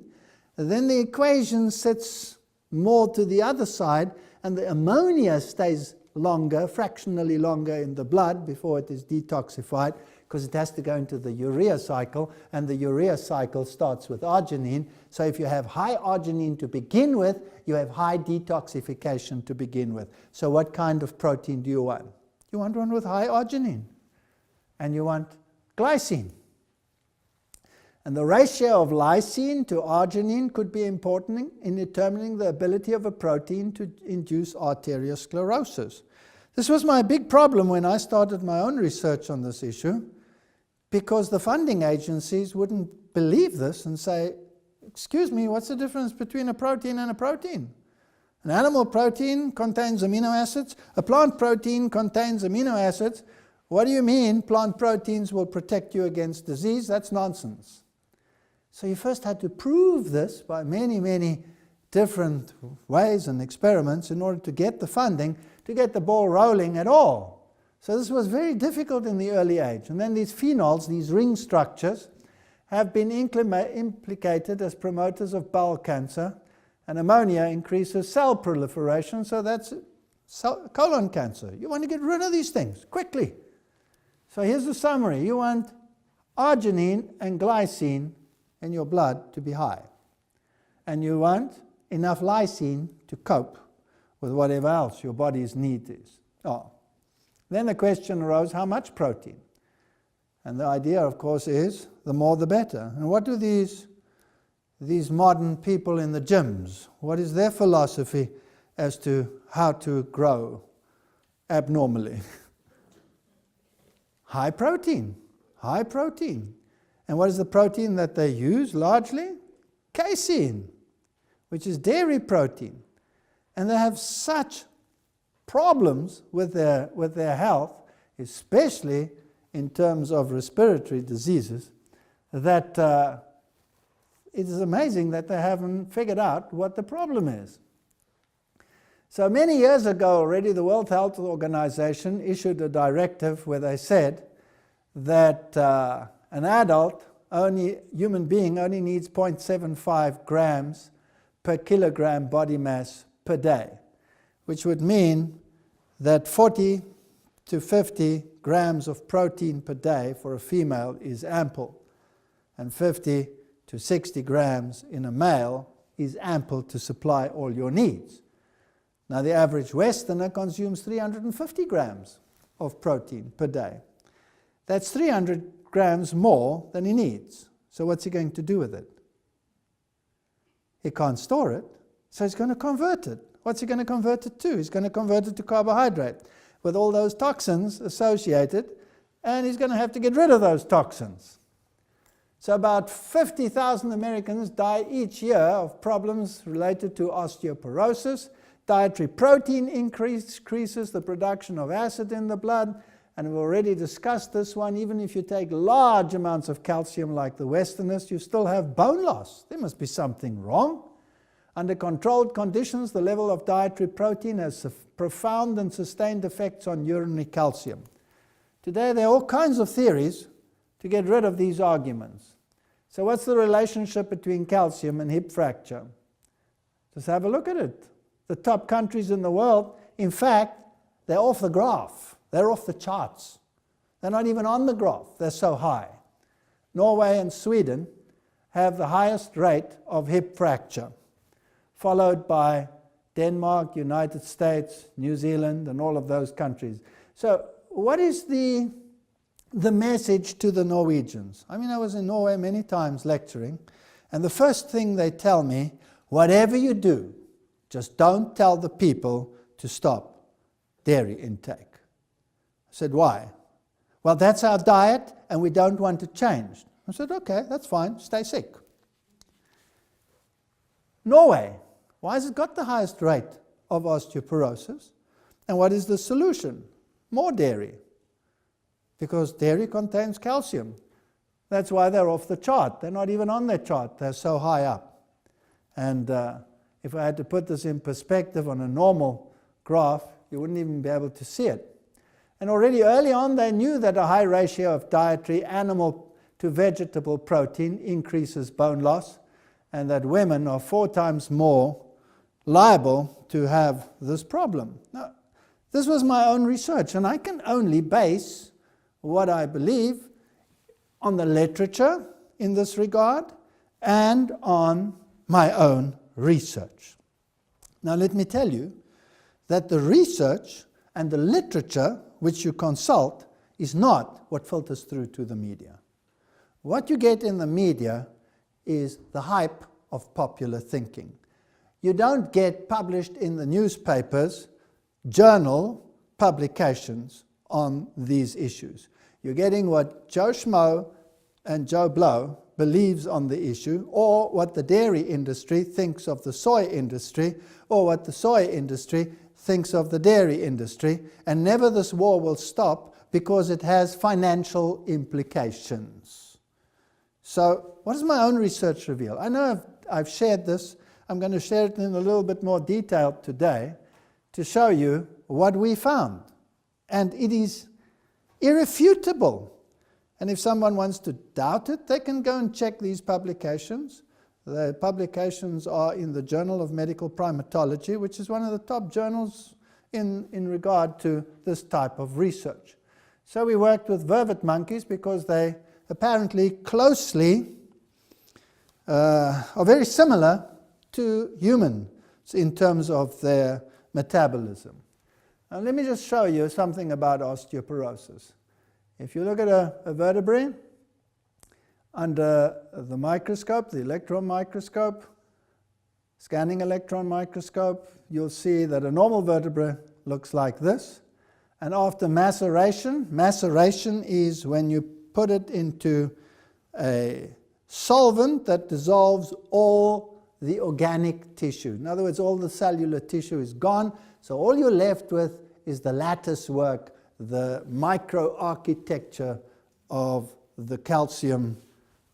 then the equation sits more to the other side and the ammonia stays longer, fractionally longer in the blood before it is detoxified, because it has to go into the urea cycle, and the urea cycle starts with arginine. So if you have high arginine to begin with, you have high detoxification to begin with. So what kind of protein do you want? You want one with high arginine, and you want glycine. And the ratio of lysine to arginine could be important in determining the ability of a protein to induce arteriosclerosis. This was my big problem when I started my own research on this issue, because the funding agencies wouldn't believe this and say, excuse me, what's the difference between a protein and a protein? An animal protein contains amino acids. A plant protein contains amino acids. What do you mean plant proteins will protect you against disease? That's nonsense. So you first had to prove this by many, many different ways and experiments in order to get the funding, to get the ball rolling at all. So this was very difficult in the early age. And then these phenols, these ring structures, have been implicated as promoters of bowel cancer, and ammonia increases cell proliferation, so that's colon cancer. You want to get rid of these things quickly. So here's the summary. You want arginine and glycine in your blood to be high. And you want enough lysine to cope with whatever else your body's need is. Then the question arose, how much protein? And the idea, of course, is the more the better. And what do these modern people in the gyms, what is their philosophy as to how to grow abnormally? High protein, high protein. And what is the protein that they use largely? Casein, which is dairy protein. And they have such problems with their health, especially in terms of respiratory diseases, that it is amazing that they haven't figured out what the problem is. So many years ago already, the World Health Organization issued a directive where they said that an adult, human being, only needs 0.75 grams per kilogram body mass per day, which would mean that 40 to 50 grams of protein per day for a female is ample, and 50 to 60 grams in a male is ample to supply all your needs. Now the average Westerner consumes 350 grams of protein per day. That's 300 grams more than he needs. So what's he going to do with it? He can't store it, so he's going to convert it. What's he going to convert it to? He's going to convert it to carbohydrate with all those toxins associated, and he's going to have to get rid of those toxins. So about 50,000 Americans die each year of problems related to osteoporosis. Dietary protein increases the production of acid in the blood, and we've already discussed this one. Even if you take large amounts of calcium like the Westerners, you still have bone loss. There must be something wrong. Under controlled conditions, the level of dietary protein has profound and sustained effects on urinary calcium. Today there are all kinds of theories to get rid of these arguments. So what's the relationship between calcium and hip fracture? Just have a look at it. The top countries in the world, in fact, they're off the graph. They're off the charts. They're not even on the graph. They're so high. Norway and Sweden have the highest rate of hip fracture, followed by Denmark, United States, New Zealand, and all of those countries. So what is the message to the Norwegians? I mean, I was in Norway many times lecturing, and the first thing they tell me, whatever you do, just don't tell the people to stop dairy intake. I said, why? Well, that's our diet, and we don't want to change. I said, okay, that's fine, stay sick. Norway, why has it got the highest rate of osteoporosis? And what is the solution? More dairy. Because dairy contains calcium. That's why they're off the chart. They're not even on their chart. They're so high up. And if I had to put this in perspective on a normal graph, you wouldn't even be able to see it. And already early on, they knew that a high ratio of dietary animal to vegetable protein increases bone loss, and that women are 4 times more liable to have this problem. Now, this was my own research, and I can only base what I believe on the literature in this regard and on my own research. Now let me tell you that the research and the literature which you consult is not what filters through to the media. What you get in the media is the hype of popular thinking. You don't get published in the newspapers, journal publications on these issues. You're getting what Joe Schmo and Joe Blow believes on the issue, or what the dairy industry thinks of the soy industry, or what the soy industry thinks of the dairy industry, and never this war will stop because it has financial implications. So what does my own research reveal? I know I've shared this. I'm going to share it in a little bit more detail today to show you what we found. And it is irrefutable. And if someone wants to doubt it, they can go and check these publications. The publications are in the Journal of Medical Primatology, which is one of the top journals in regard to this type of research. So we worked with vervet monkeys because they apparently closely are very similar to humans in terms of their metabolism. Now let me just show you something about osteoporosis. If you look at a vertebrae under the microscope, the electron microscope, scanning electron microscope, you'll see that a normal vertebrae looks like this. And after maceration, maceration is when you put it into a solvent that dissolves all the organic tissue. In other words, all the cellular tissue is gone, so all you're left with is the lattice work, the microarchitecture of the calcium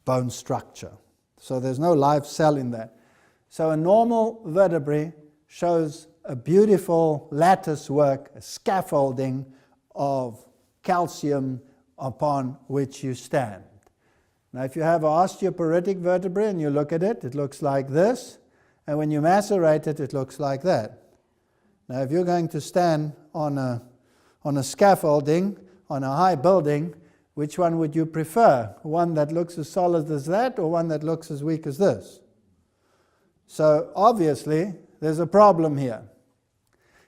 bone structure. So there's no live cell in that. So a normal vertebrae shows a beautiful lattice work, a scaffolding of calcium upon which you stand. Now if you have an osteoporotic vertebrae and you look at it, it looks like this, and when you macerate it, it looks like that. Now if you're going to stand on a scaffolding, on a high building, which one would you prefer? One that looks as solid as that, or one that looks as weak as this? So obviously there's a problem here.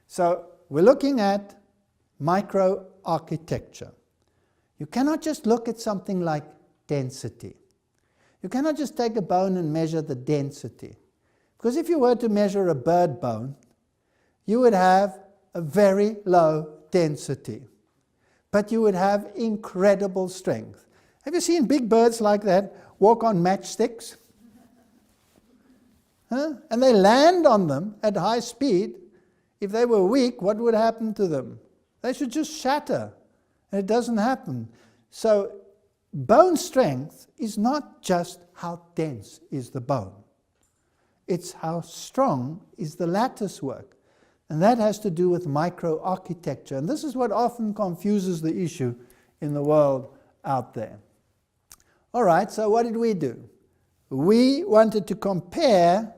So we're looking at microarchitecture. You cannot just look at something like density. You cannot just take a bone and measure the density. Because if you were to measure a bird bone, you would have a very low density, but you would have incredible strength. Have you seen big birds like that walk on matchsticks? And they land on them at high speed. If they were weak, what would happen to them? They should just shatter, and it doesn't happen. So bone strength is not just how dense is the bone. It's how strong is the lattice work. And that has to do with microarchitecture. And this is what often confuses the issue in the world out there. All right, so what did we do? We wanted to compare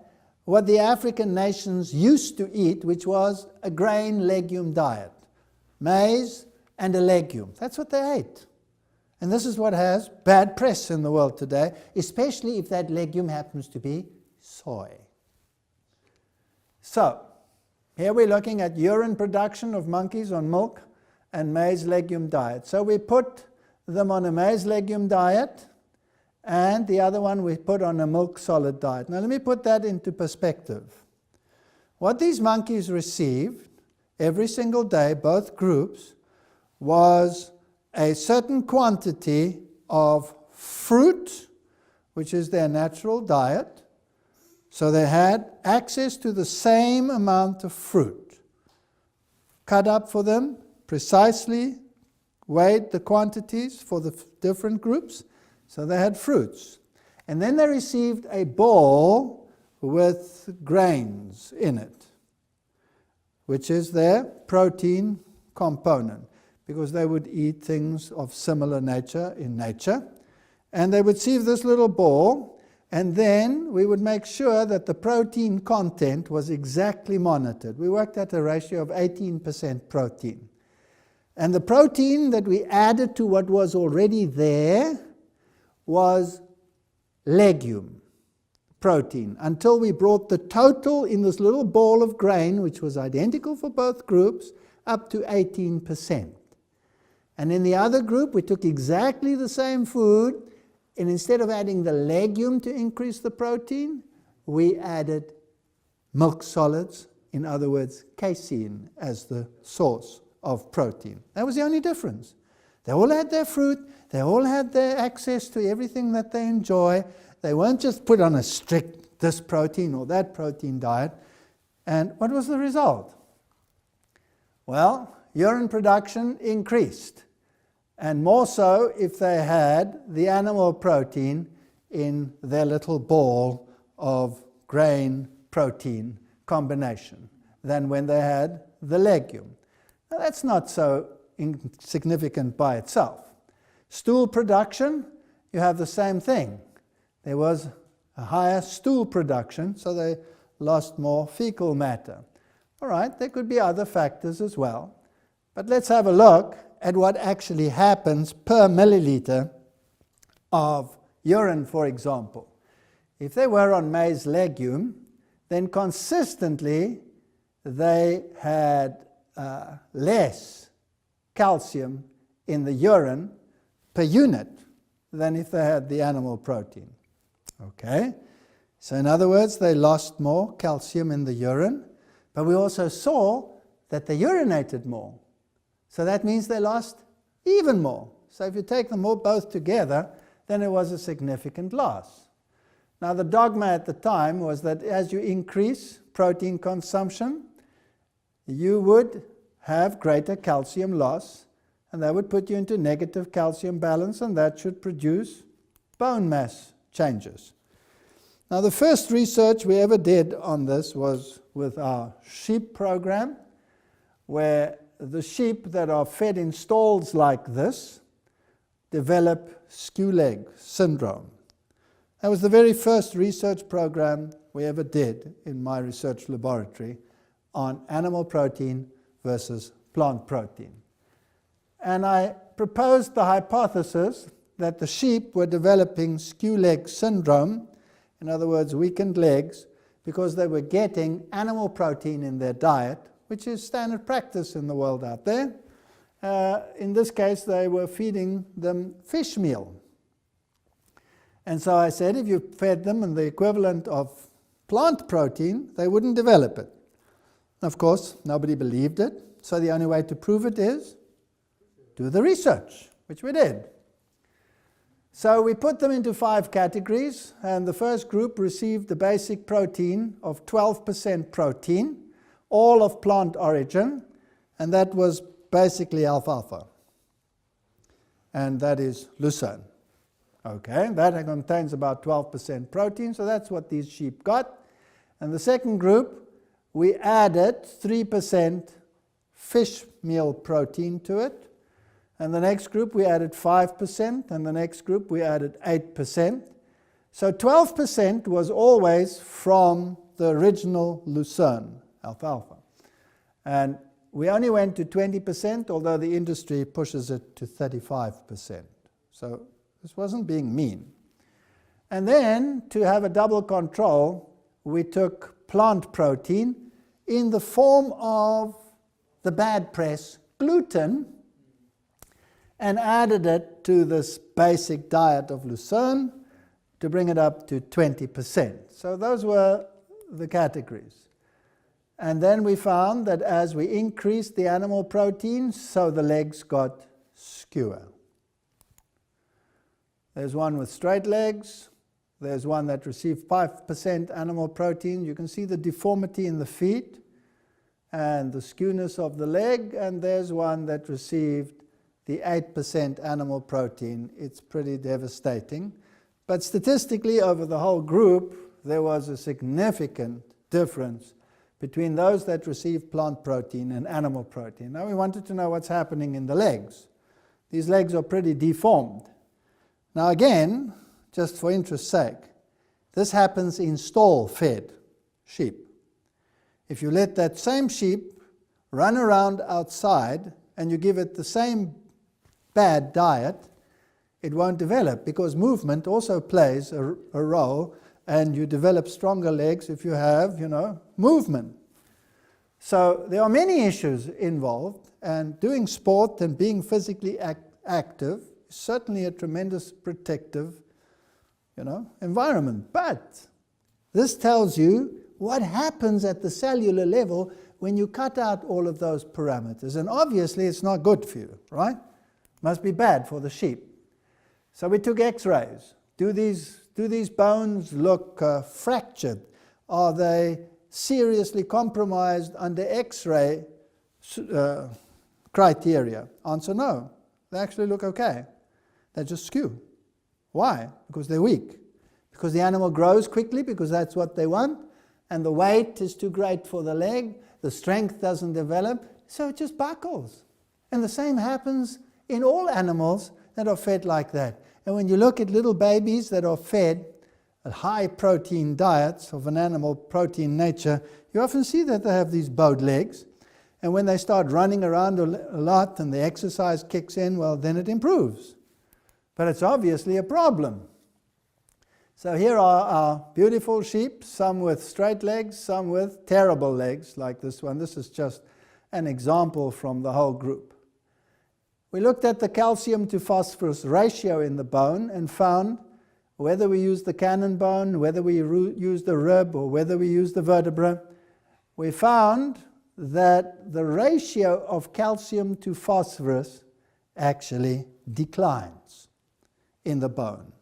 what the African nations used to eat, which was a grain-legume diet. Maize and a legume. That's what they ate. And this is what has bad press in the world today, especially if that legume happens to be soy. So, here we're looking at urine production of monkeys on milk and maize legume diet. So we put them on a maize legume diet, and the other one we put on a milk solid diet. Now let me put that into perspective. What these monkeys received every single day, both groups, was a certain quantity of fruit, which is their natural diet. So they had access to the same amount of fruit, cut up for them, precisely weighed the quantities for the different groups. So they had fruits. And then they received a bowl with grains in it, which is their protein component, because they would eat things of similar nature in nature. And they would receive this little ball, and then we would make sure that the protein content was exactly monitored. We worked at a ratio of 18% protein. And the protein that we added to what was already there was legume protein, until we brought the total in this little ball of grain, which was identical for both groups, up to 18%. And in the other group, we took exactly the same food, and instead of adding the legume to increase the protein, we added milk solids, in other words, casein, as the source of protein. That was the only difference. They all had their fruit. They all had their access to everything that they enjoy. They weren't just put on a strict this protein or that protein diet. And what was the result? Well, urine production increased. And more so if they had the animal protein in their little ball of grain protein combination than when they had the legume. Now, that's not so insignificant by itself. Stool production, you have the same thing. There was a higher stool production, so they lost more fecal matter. All right, there could be other factors as well. But let's have a look at what actually happens per milliliter of urine, for example. If they were on maize legume, then consistently they had less calcium in the urine per unit than if they had the animal protein. Okay? So in other words, they lost more calcium in the urine, but we also saw that they urinated more. So that means they lost even more. So if you take them all both together, then it was a significant loss. Now the dogma at the time was that as you increase protein consumption, you would have greater calcium loss, and that would put you into negative calcium balance, and that should produce bone mass changes. Now the first research we ever did on this was with our sheep program, where the sheep that are fed in stalls like this develop skew leg syndrome. That was the very first research program we ever did in my research laboratory on animal protein versus plant protein. And I proposed the hypothesis that the sheep were developing skew leg syndrome, in other words, weakened legs, because they were getting animal protein in their diet, which is standard practice in the world out there. In this case, they were feeding them fish meal. And so I said, if you fed them in the equivalent of plant protein, they wouldn't develop it. Of course, nobody believed it, so the only way to prove it is do the research, which we did. So we put them into 5 categories, and the first group received the basic protein of 12% protein, all of plant origin, and that was basically alfalfa. And that is lucerne. Okay, that contains about 12% protein, so that's what these sheep got. And the second group, we added 3% fish meal protein to it. And the next group we added 5%, and the next group we added 8%. So 12% was always from the original lucerne, alfalfa. And we only went to 20%, although the industry pushes it to 35%. So this wasn't being mean. And then, to have a double control, we took plant protein in the form of the bad press gluten and added it to this basic diet of lucerne to bring it up to 20%. So those were the categories. And then we found that as we increased the animal protein, so the legs got skewer. There's one with straight legs. There's one that received 5% animal protein. You can see the deformity in the feet and the skewness of the leg. And there's one that received the 8% animal protein. It's pretty devastating. But statistically, over the whole group, there was a significant difference between those that received plant protein and animal protein. Now we wanted to know what's happening in the legs. These legs are pretty deformed. Now again, just for interest's sake, this happens in stall-fed sheep. If you let that same sheep run around outside and you give it the same bad diet, it won't develop, because movement also plays a role, and you develop stronger legs if you have, movement. So there are many issues involved, and doing sport and being physically active is certainly a tremendous protective, environment. But this tells you what happens at the cellular level when you cut out all of those parameters. And obviously it's not good for you, right? Must be bad for the sheep. So we took x-rays. Do these bones look fractured? Are they seriously compromised under x-ray criteria? Answer no. They actually look okay. They just skew. Why? Because they're weak. Because the animal grows quickly, because that's what they want, and the weight is too great for the leg, the strength doesn't develop, so it just buckles. And the same happens in all animals that are fed like that. And when you look at little babies that are fed high protein diets of an animal protein nature, you often see that they have these bowed legs. And when they start running around a lot and the exercise kicks in, well, then it improves. But it's obviously a problem. So here are our beautiful sheep, some with straight legs, some with terrible legs, like this one. This is just an example from the whole group. We looked at the calcium to phosphorus ratio in the bone and found whether we use the cannon bone, whether we use the rib, or whether we use the vertebra, we found that the ratio of calcium to phosphorus actually declines in the bone.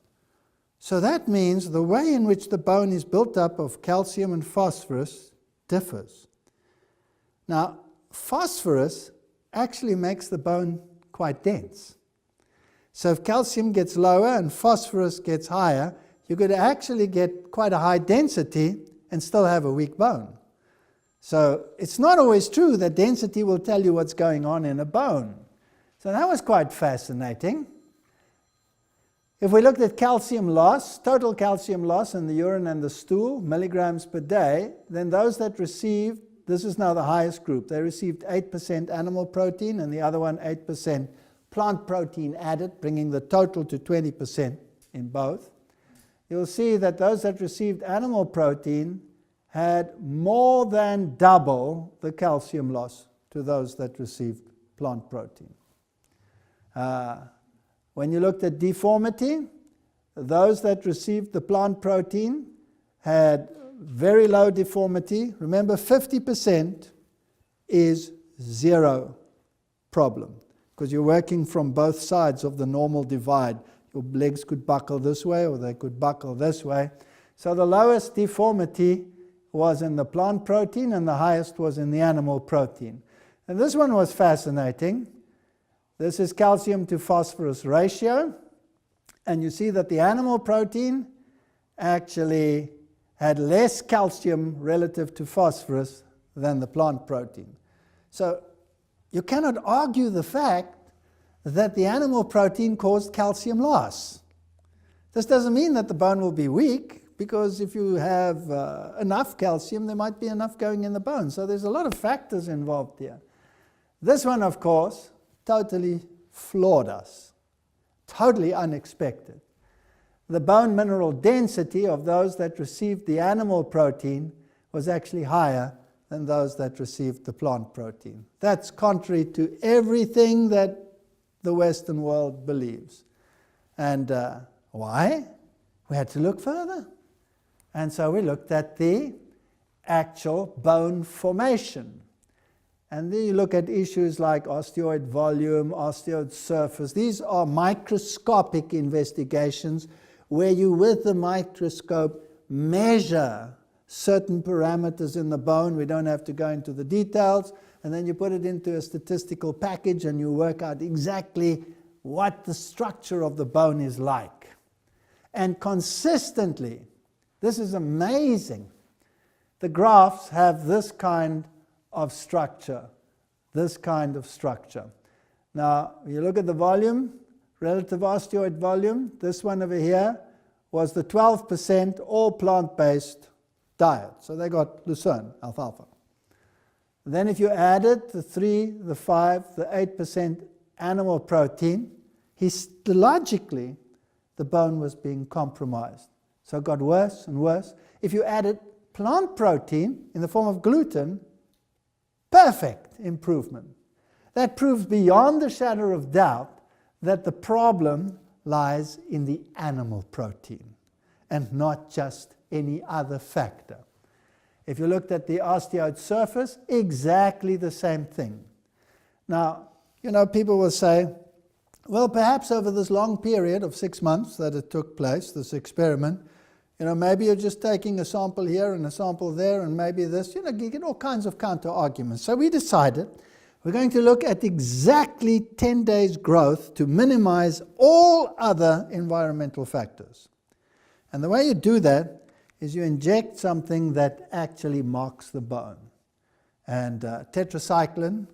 So that means the way in which the bone is built up of calcium and phosphorus differs. Now, phosphorus actually makes the bone quite dense. So if calcium gets lower and phosphorus gets higher, you could actually get quite a high density and still have a weak bone. So it's not always true that density will tell you what's going on in a bone. So that was quite fascinating. If we looked at calcium loss, total calcium loss in the urine and the stool, milligrams per day, then those that received, this is now the highest group, they received 8% animal protein and the other one 8% plant protein added, bringing the total to 20% in both. You'll see that those that received animal protein had more than double the calcium loss to those that received plant protein. When you looked at deformity, those that received the plant protein had very low deformity. Remember, 50% is zero problem, because you're working from both sides of the normal divide. Your legs could buckle this way or they could buckle this way. So the lowest deformity was in the plant protein and the highest was in the animal protein. And this one was fascinating. This is calcium to phosphorus ratio, and you see that the animal protein actually had less calcium relative to phosphorus than the plant protein. So you cannot argue the fact that the animal protein caused calcium loss. This doesn't mean that the bone will be weak, because if you have enough calcium, there might be enough going in the bone. So there's a lot of factors involved here. This one, of course, totally floored us. Totally unexpected. The bone mineral density of those that received the animal protein was actually higher than those that received the plant protein. That's contrary to everything that the Western world believes. And why? We had to look further. And so we looked at the actual bone formation. And then you look at issues like osteoid volume, osteoid surface. These are microscopic investigations where you, with the microscope, measure certain parameters in the bone. We don't have to go into the details. And then you put it into a statistical package and you work out exactly what the structure of the bone is like. And consistently, this is amazing, the graphs have this kind of structure, this kind of structure. Now, you look at the volume, relative osteoid volume, this one over here was the 12% all plant-based diet. So they got lucerne, alfalfa. Then if you added the 3, the 5, the 8% animal protein, histologically, the bone was being compromised. So it got worse and worse. If you added plant protein in the form of gluten, perfect improvement. That proves beyond a shadow of doubt that the problem lies in the animal protein and not just any other factor. If you looked at the osteoid surface, exactly the same thing. Now, people will say, Well, perhaps over this long period of 6 months that it took place, this experiment, maybe you're just taking a sample here and a sample there and maybe this, you get all kinds of counter arguments. So we decided we're going to look at exactly 10 days growth to minimize all other environmental factors. And the way you do that is you inject something that actually marks the bone. And tetracycline,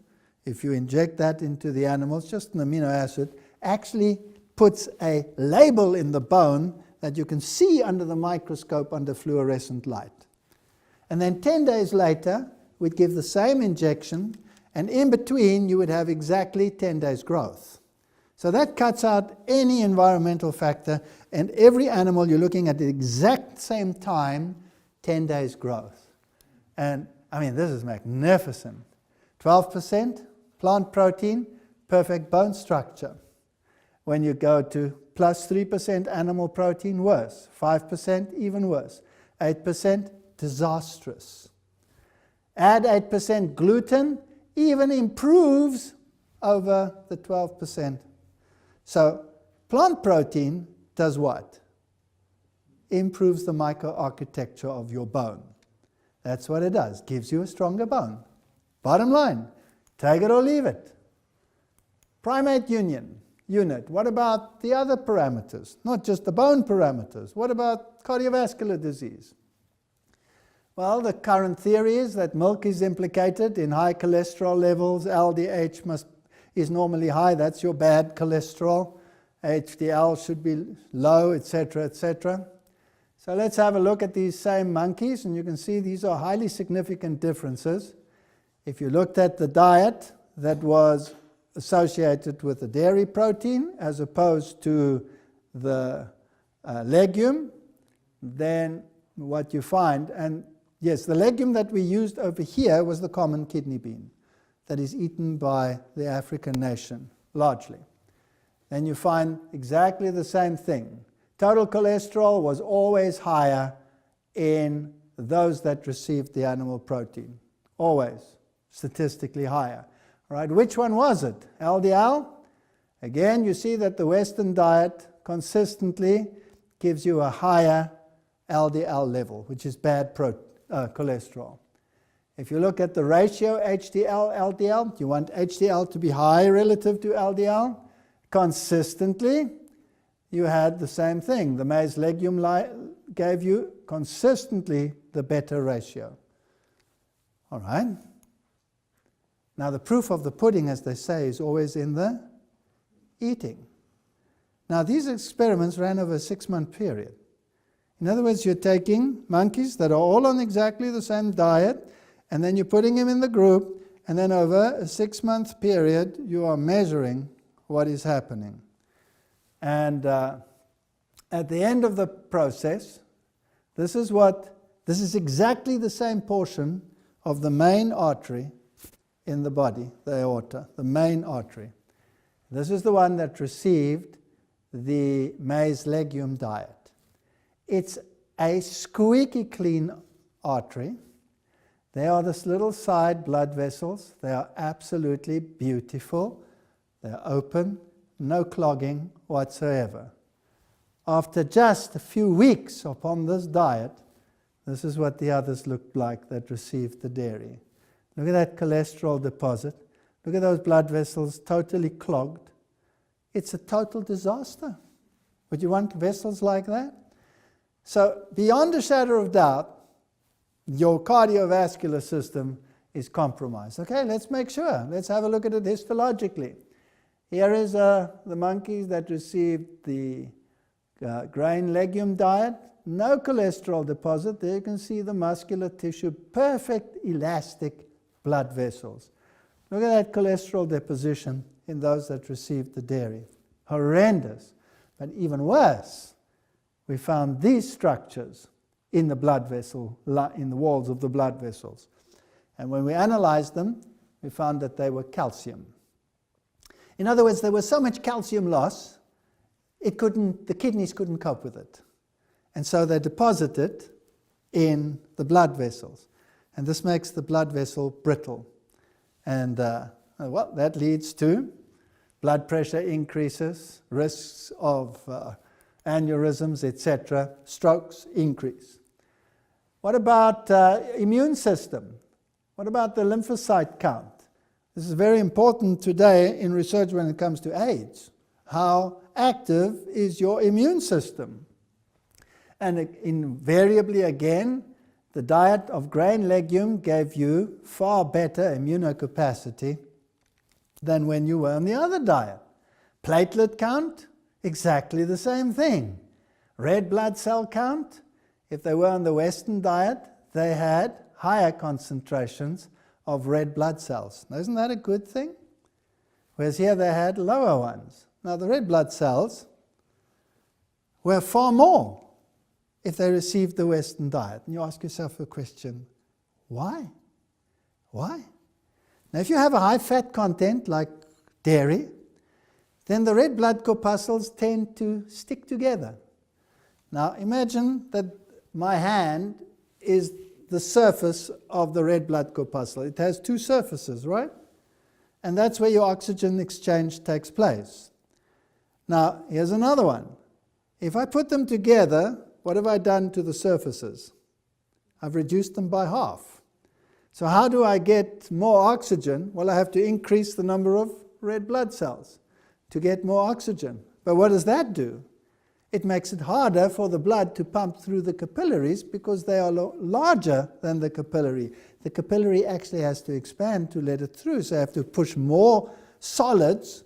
if you inject that into the animals, just an amino acid, actually puts a label in the bone that you can see under the microscope under fluorescent light. And then 10 days later, we'd give the same injection, and in between you would have exactly 10 days growth. So that cuts out any environmental factor, and every animal you're looking at the exact same time, 10 days growth. And this is magnificent. 12% plant protein, perfect bone structure. When you go to plus 3% animal protein, worse. 5%, even worse. 8%, disastrous. Add 8% gluten, even improves over the 12%. So plant protein does what? Improves the microarchitecture of your bone. That's what it does. Gives you a stronger bone. Bottom line, take it or leave it. Primate unit. What about the other parameters? Not just the bone parameters. What about cardiovascular disease? Well, the current theory is that milk is implicated in high cholesterol levels. LDH is normally high. That's your bad cholesterol. HDL should be low, etc., etc. So let's have a look at these same monkeys, and you can see these are highly significant differences. If you looked at the diet that was associated with the dairy protein as opposed to the legume, then what you find, and yes, the legume that we used over here was the common kidney bean that is eaten by the African nation, largely. Then you find exactly the same thing. Total cholesterol was always higher in those that received the animal protein. Always. Statistically higher. All right, which one was it? LDL? Again, you see that the Western diet consistently gives you a higher LDL level, which is bad cholesterol. If you look at the ratio HDL-LDL, you want HDL to be high relative to LDL. Consistently, you had the same thing. The maize legume gave you consistently the better ratio. All right? Now, the proof of the pudding, as they say, is always in the eating. Now, these experiments ran over a 6-month period. In other words, you're taking monkeys that are all on exactly the same diet, and then you're putting them in the group, and then over a 6-month period, you are measuring what is happening. And at the end of the process, this is exactly the same portion of the main artery in the body, the aorta, the main artery. This is the one that received the maize legume diet. It's a squeaky clean artery. They are this little side blood vessels. They are absolutely beautiful. They're open, no clogging whatsoever. After just a few weeks upon this diet, this is what the others looked like that received the dairy. Look at that cholesterol deposit. Look at those blood vessels totally clogged. It's a total disaster. Would you want vessels like that? So, beyond a shadow of doubt, your cardiovascular system is compromised. Okay, let's make sure. Let's have a look at it histologically. Here is the monkeys that received the grain legume diet. No cholesterol deposit. There you can see the muscular tissue, perfect elastic blood vessels. Look at that cholesterol deposition in those that received the dairy. Horrendous. But even worse, we found these structures in the blood vessel, in the walls of the blood vessels. And when we analyzed them, we found that they were calcium. In other words, there was so much calcium loss, the kidneys couldn't cope with it. And so they deposit it in the blood vessels. And this makes the blood vessel brittle. And that leads to blood pressure increases, risks of aneurysms, etc., strokes increase. What about immune system? What about the lymphocyte count? This is very important today in research when it comes to AIDS. How active is your immune system? And invariably again, the diet of grain legume gave you far better immunocapacity than when you were on the other diet. Platelet count, exactly the same thing. Red blood cell count, if they were on the Western diet, they had higher concentrations of red blood cells. Now, isn't that a good thing? Whereas here they had lower ones. Now, the red blood cells were far more if they received the Western diet. And you ask yourself a question, why? Why? Now, if you have a high fat content like dairy, then the red blood corpuscles tend to stick together. Now, imagine that my hand is the surface of the red blood corpuscle. It has two surfaces, right? And that's where your oxygen exchange takes place. Now, here's another one. If I put them together, what have I done to the surfaces? I've reduced them by half. So how do I get more oxygen? Well, I have to increase the number of red blood cells to get more oxygen. But what does that do? It makes it harder for the blood to pump through the capillaries because they are larger than the capillary. The capillary actually has to expand to let it through, so I have to push more solids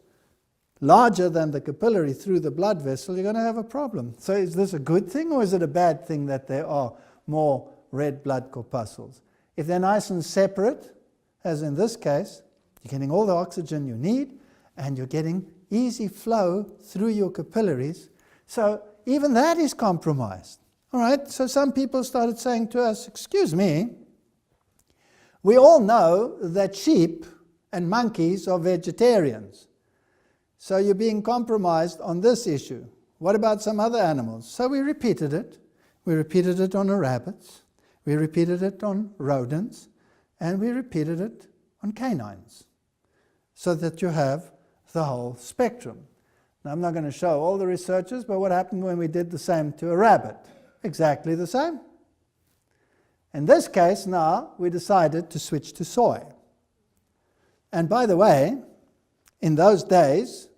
larger than the capillary through the blood vessel. You're going to have a problem. So is this a good thing or is it a bad thing that there are more red blood corpuscles? If they're nice and separate, as in this case, you're getting all the oxygen you need and you're getting easy flow through your capillaries. So even that is compromised. All right, so some people started saying to us, excuse me, we all know that sheep and monkeys are vegetarians. So you're being compromised on this issue. What about some other animals? So we repeated it. We repeated it on the rabbits. We repeated it on rodents. And we repeated it on canines. So that you have the whole spectrum. Now, I'm not going to show all the researchers, but what happened when we did the same to a rabbit? Exactly the same. In this case, now, we decided to switch to soy. And by the way, in those days,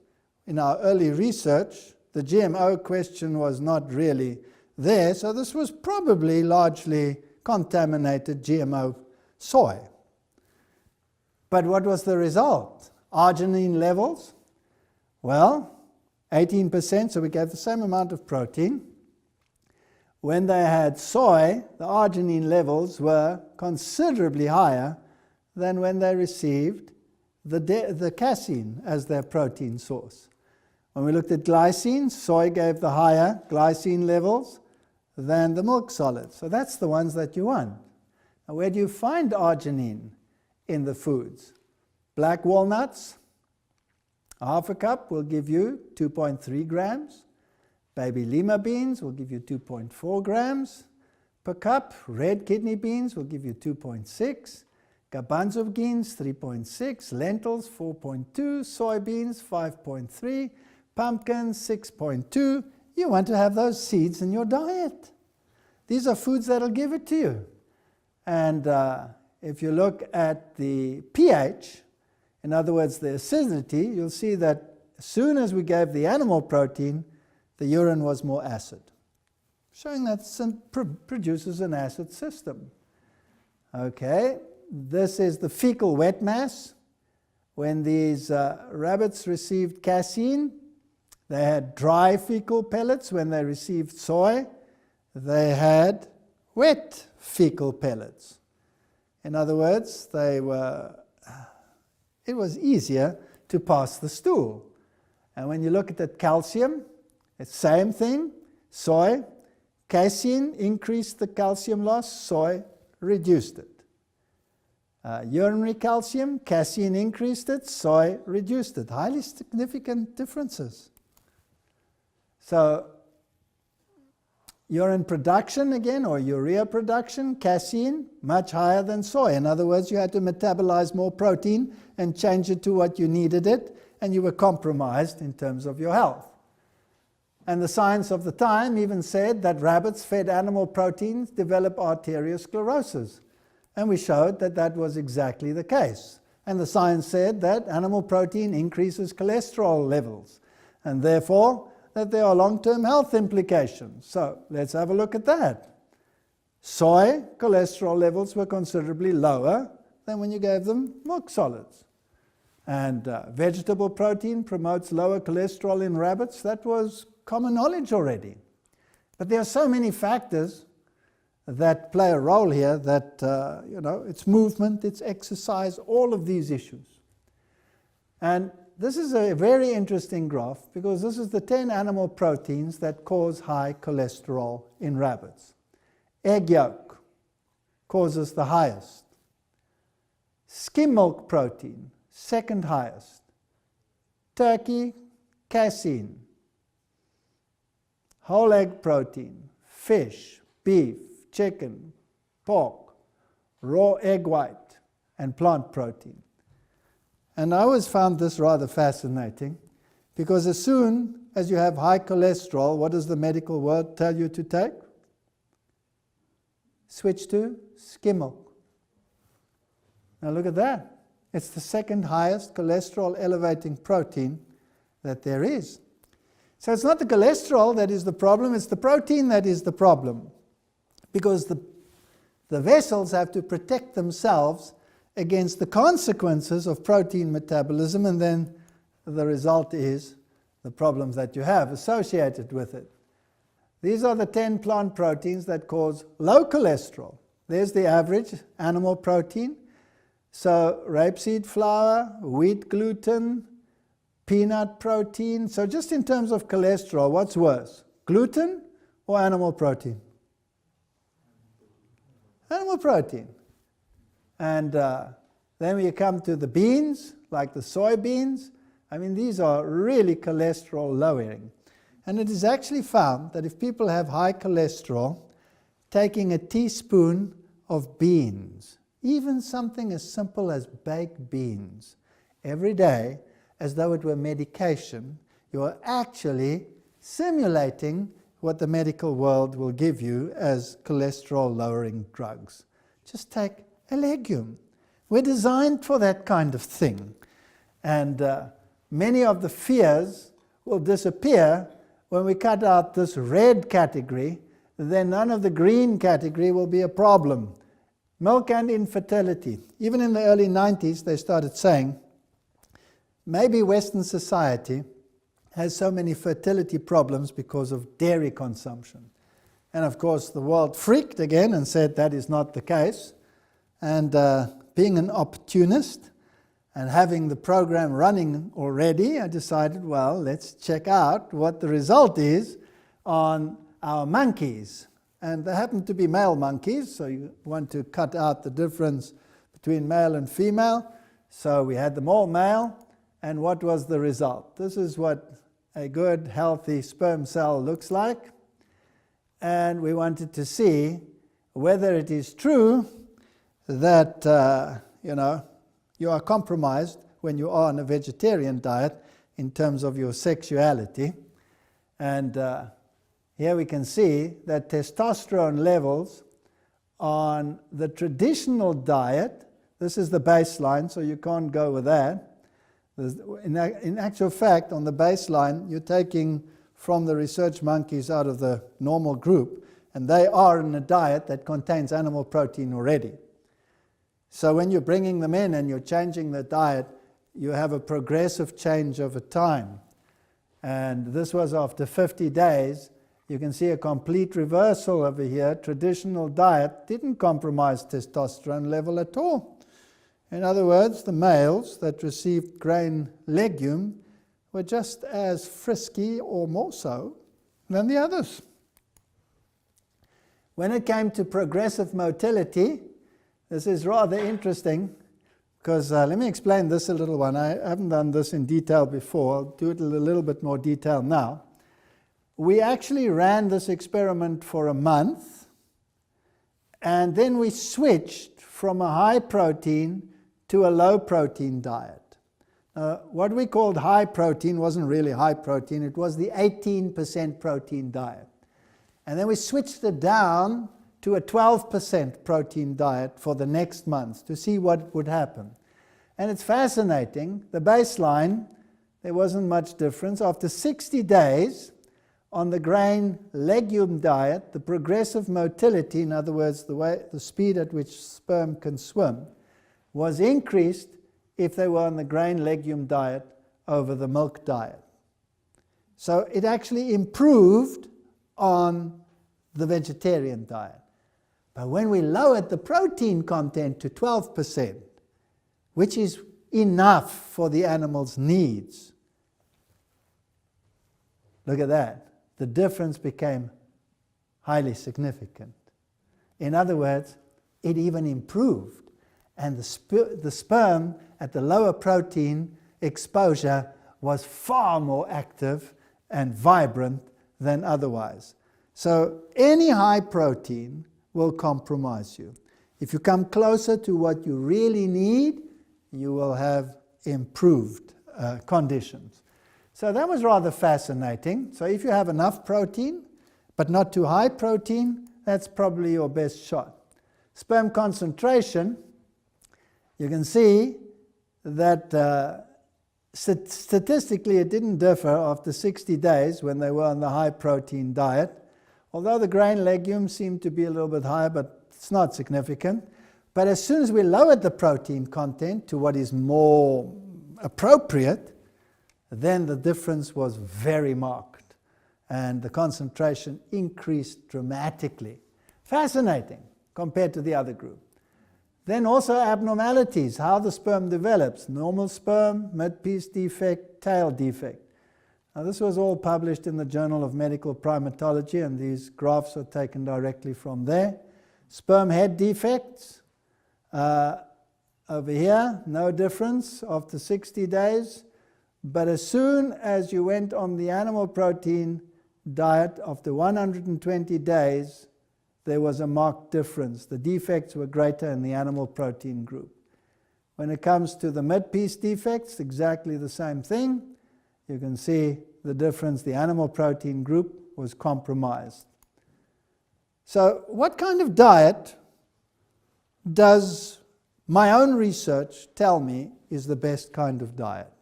in our early research, the GMO question was not really there, so this was probably largely contaminated GMO soy. But what was the result? Arginine levels? Well, 18%, so we gave the same amount of protein. When they had soy, the arginine levels were considerably higher than when they received the casein as their protein source. When we looked at glycine, soy gave the higher glycine levels than the milk solids. So that's the ones that you want. Now, where do you find arginine in the foods? Black walnuts, half a cup will give you 2.3 grams. Baby lima beans will give you 2.4 grams per cup. Red kidney beans will give you 2.6. Garbanzo beans 3.6. Lentils 4.2. Soybeans 5.3. Pumpkins 6.2. You want to have those seeds in your diet. These are foods that will give it to you. And if you look at the pH, in other words, the acidity, you'll see that as soon as we gave the animal protein, the urine was more acid, showing that it produces an acid system. Okay, this is the fecal wet mass. When these rabbits received casein, they had dry fecal pellets. When they received soy, they had wet fecal pellets. In other words, it was easier to pass the stool. And when you look at the calcium, it's the same thing. Soy, casein increased the calcium loss, soy reduced it. Urinary calcium, casein increased it, soy reduced it. Highly significant differences. So urine production again, or urea production, casein, much higher than soy. In other words, you had to metabolize more protein and change it to what you needed it. and you were compromised in terms of your health. And the science of the time even said that rabbits fed animal proteins develop arteriosclerosis. And we showed that that was exactly the case. And the science said that animal protein increases cholesterol levels, and therefore that there are long-term health implications. So let's have a look at that. Soy cholesterol levels were considerably lower than when you gave them milk solids. And vegetable protein promotes lower cholesterol in rabbits. That was common knowledge already. But there are so many factors that play a role here that, it's movement, it's exercise, all of these issues. And this is a very interesting graph because this is the 10 animal proteins that cause high cholesterol in rabbits. Egg yolk causes the highest. Skim milk protein, second highest. Turkey, casein. Whole egg protein, fish, beef, chicken, pork, raw egg white, and plant protein. And I always found this rather fascinating because as soon as you have high cholesterol, what does the medical world tell you to take? Switch to skim milk. Now look at that. It's the second highest cholesterol elevating protein that there is. So it's not the cholesterol that is the problem, it's the protein that is the problem. Because the vessels have to protect themselves against the consequences of protein metabolism, and then the result is the problems that you have associated with it. These are the 10 plant proteins that cause low cholesterol. There's the average animal protein. So rapeseed flour, wheat gluten, peanut protein. So just in terms of cholesterol, what's worse? Gluten or animal protein? Animal protein. And then we come to the beans, like the soybeans. I mean, these are really cholesterol lowering. And it is actually found that if people have high cholesterol, taking a teaspoon of beans, even something as simple as baked beans, every day, as though it were medication, you are actually simulating what the medical world will give you as cholesterol-lowering drugs. Just take a legume. We're designed for that kind of thing. And many of the fears will disappear when we cut out this red category. Then none of the green category will be a problem. Milk and infertility. Even in the early 90s, they started saying, maybe Western society has so many fertility problems because of dairy consumption. And of course, the world freaked again and said that is not the case. And being an opportunist and having the program running already, I decided, well, let's check out what the result is on our monkeys. And they happen to be male monkeys, so you want to cut out the difference between male and female. So we had them all male, and what was the result? This is what a good, healthy sperm cell looks like. And we wanted to see whether it is true that, you are compromised when you are on a vegetarian diet in terms of your sexuality. And here we can see that testosterone levels on the traditional diet, this is the baseline, so you can't go with that. In actual fact, on the baseline, you're taking from the research monkeys out of the normal group, and they are in a diet that contains animal protein already. So when you're bringing them in and you're changing the diet, you have a progressive change over time. And this was after 50 days. You can see a complete reversal over here. Traditional diet didn't compromise testosterone level at all. In other words, the males that received grain legume were just as frisky or more so than the others. When it came to progressive motility, this is rather interesting because let me explain this a little one. I haven't done this in detail before. I'll do it in a little bit more detail now. We actually ran this experiment for a month, and then we switched from a high protein to a low protein diet. what we called high protein wasn't really high protein, it was the 18% protein diet. And then we switched it down to a 12% protein diet for the next month to see what would happen. And it's fascinating, the baseline, there wasn't much difference. After 60 days on the grain legume diet, the progressive motility, in other words, the speed at which sperm can swim, was increased if they were on the grain legume diet over the milk diet. So it actually improved on the vegetarian diet. But when we lowered the protein content to 12%, which is enough for the animal's needs, look at that. The difference became highly significant. In other words, it even improved. And the sperm at the lower protein exposure was far more active and vibrant than otherwise. So any high protein will compromise you. If you come closer to what you really need, you will have improved conditions. So that was rather fascinating. So if you have enough protein, but not too high protein, that's probably your best shot. Sperm concentration, you can see that statistically it didn't differ after 60 days when they were on the high protein diet, although the grain legumes seemed to be a little bit higher, but it's not significant. But as soon as we lowered the protein content to what is more appropriate, then the difference was very marked and the concentration increased dramatically. Fascinating compared to the other group. Then also abnormalities, how the sperm develops. Normal sperm, mid-piece defect, tail defect. Now this was all published in the Journal of Medical Primatology, and these graphs are taken directly from there. Sperm head defects, over here, no difference after 60 days. But as soon as you went on the animal protein diet, after 120 days, there was a marked difference. The defects were greater in the animal protein group. When it comes to the mid-piece defects, exactly the same thing. You can see the difference. The animal protein group was compromised. So what kind of diet does my own research tell me is the best kind of diet?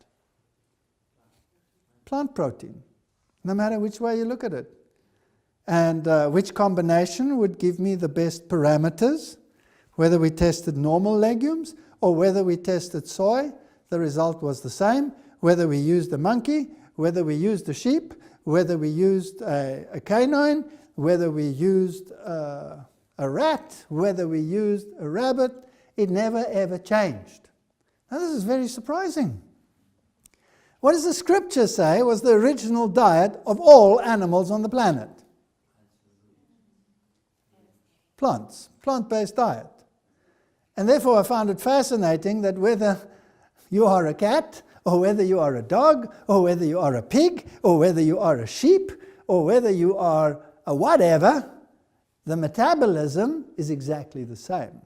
Plant protein, no matter which way you look at it. And which combination would give me the best parameters, whether we tested normal legumes or whether we tested soy, the result was the same. Whether we used a monkey, whether we used a sheep, whether we used a canine, whether we used a rat, whether we used a rabbit, it never ever changed. Now this is very surprising. What does the scripture say was the original diet of all animals on the planet? Plants, plant-based diet. And therefore I found it fascinating that whether you are a cat, or whether you are a dog, or whether you are a pig, or whether you are a sheep, or whether you are a whatever, the metabolism is exactly the same.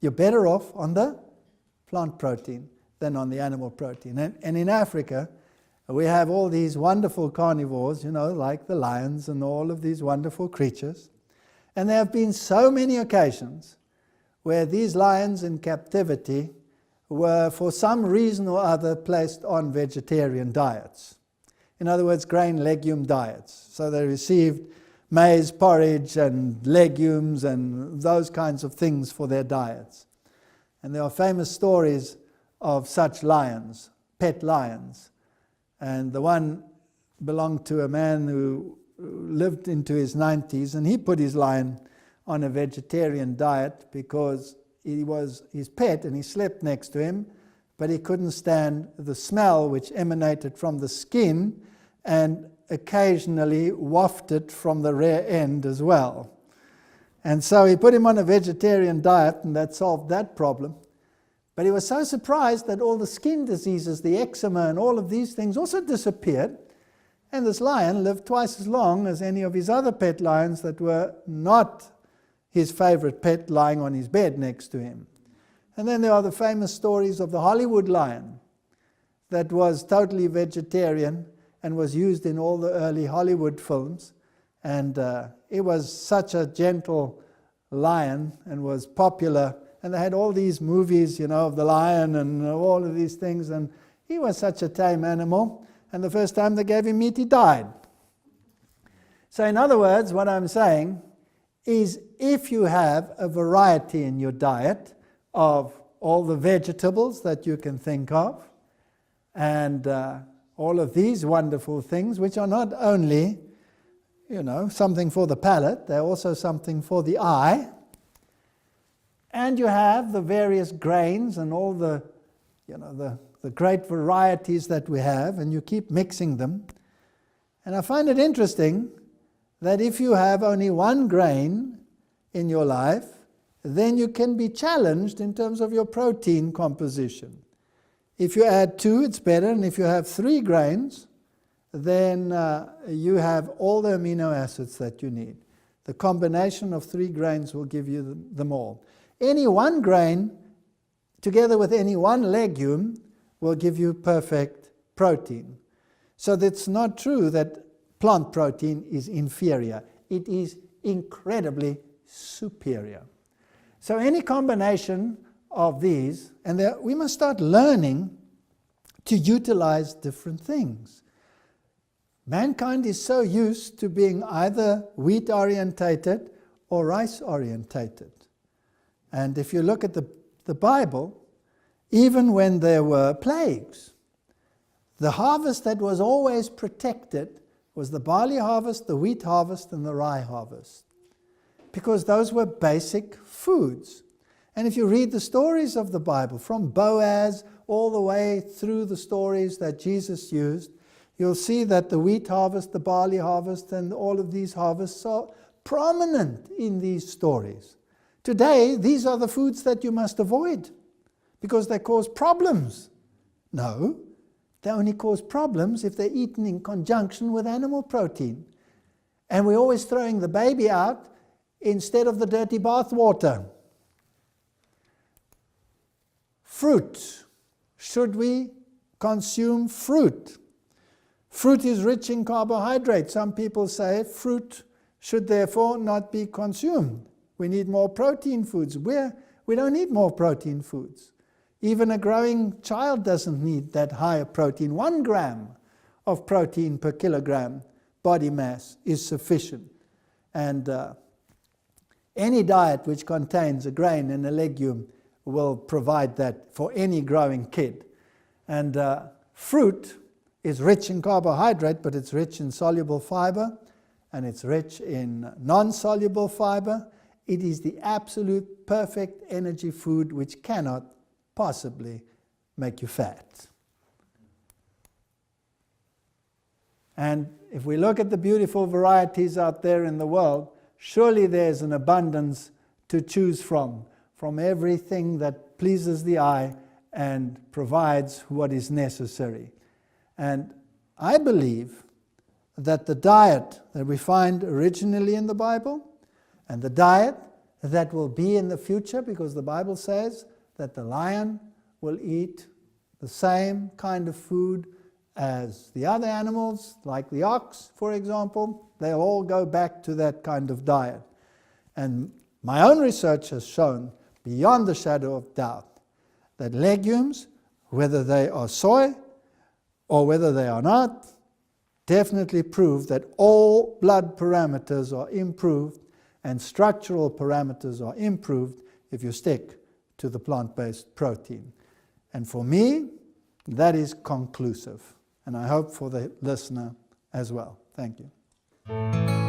You're better off on the plant protein than on the animal protein. And in Africa, we have all these wonderful carnivores, like the lions and all of these wonderful creatures. And there have been so many occasions where these lions in captivity were, for some reason or other, placed on vegetarian diets. In other words, grain legume diets. So they received maize porridge and legumes and those kinds of things for their diets. And there are famous stories of such lions, pet lions. And the one belonged to a man who lived into his 90s, and he put his lion on a vegetarian diet because he was his pet and he slept next to him, but he couldn't stand the smell which emanated from the skin and occasionally wafted from the rear end as well. And so he put him on a vegetarian diet, and that solved that problem. But he was so surprised that all the skin diseases, the eczema and all of these things also disappeared. And this lion lived twice as long as any of his other pet lions that were not his favorite pet lying on his bed next to him. And then there are the famous stories of the Hollywood lion that was totally vegetarian and was used in all the early Hollywood films. And it was such a gentle lion and was popular. And they had all these movies, of the lion and all of these things. And he was such a tame animal. And the first time they gave him meat, he died. So in other words, what I'm saying is if you have a variety in your diet of all the vegetables that you can think of, and all of these wonderful things, which are not only, something for the palate, they're also something for the eye, and you have the various grains and all the great varieties that we have, and you keep mixing them. And I find it interesting that if you have only one grain in your life, then you can be challenged in terms of your protein composition. If you add 2, it's better, and if you have 3 grains, then you have all the amino acids that you need. The combination of 3 grains will give you them all. Any one grain, together with any one legume, will give you perfect protein. So it's not true that plant protein is inferior. It is incredibly superior. So any combination of these, and we must start learning to utilize different things. Mankind is so used to being either wheat-orientated or rice-orientated. And if you look at the Bible, even when there were plagues, the harvest that was always protected was the barley harvest, the wheat harvest, and the rye harvest, because those were basic foods. And if you read the stories of the Bible, from Boaz all the way through the stories that Jesus used, you'll see that the wheat harvest, the barley harvest, and all of these harvests are prominent in these stories. Today, these are the foods that you must avoid because they cause problems. No, they only cause problems if they're eaten in conjunction with animal protein. And we're always throwing the baby out instead of the dirty bath water. Fruit. Should we consume fruit? Fruit is rich in carbohydrates. Some people say fruit should therefore not be consumed. We need more protein foods. We don't need more protein foods. Even a growing child doesn't need that higher protein. 1 gram of protein per kilogram body mass is sufficient. And any diet which contains a grain and a legume will provide that for any growing kid. And fruit is rich in carbohydrate, but it's rich in soluble fiber, and it's rich in non-soluble fiber. It is the absolute perfect energy food which cannot possibly make you fat. And if we look at the beautiful varieties out there in the world, surely there's an abundance to choose from everything that pleases the eye and provides what is necessary. And I believe that the diet that we find originally in the Bible and the diet that will be in the future, because the Bible says that the lion will eat the same kind of food as the other animals, like the ox, for example, they'll all go back to that kind of diet. And my own research has shown, beyond the shadow of doubt, that legumes, whether they are soy or whether they are not, definitely prove that all blood parameters are improved and structural parameters are improved if you stick to the plant-based protein. And for me, that is conclusive. And I hope for the listener as well. Thank you.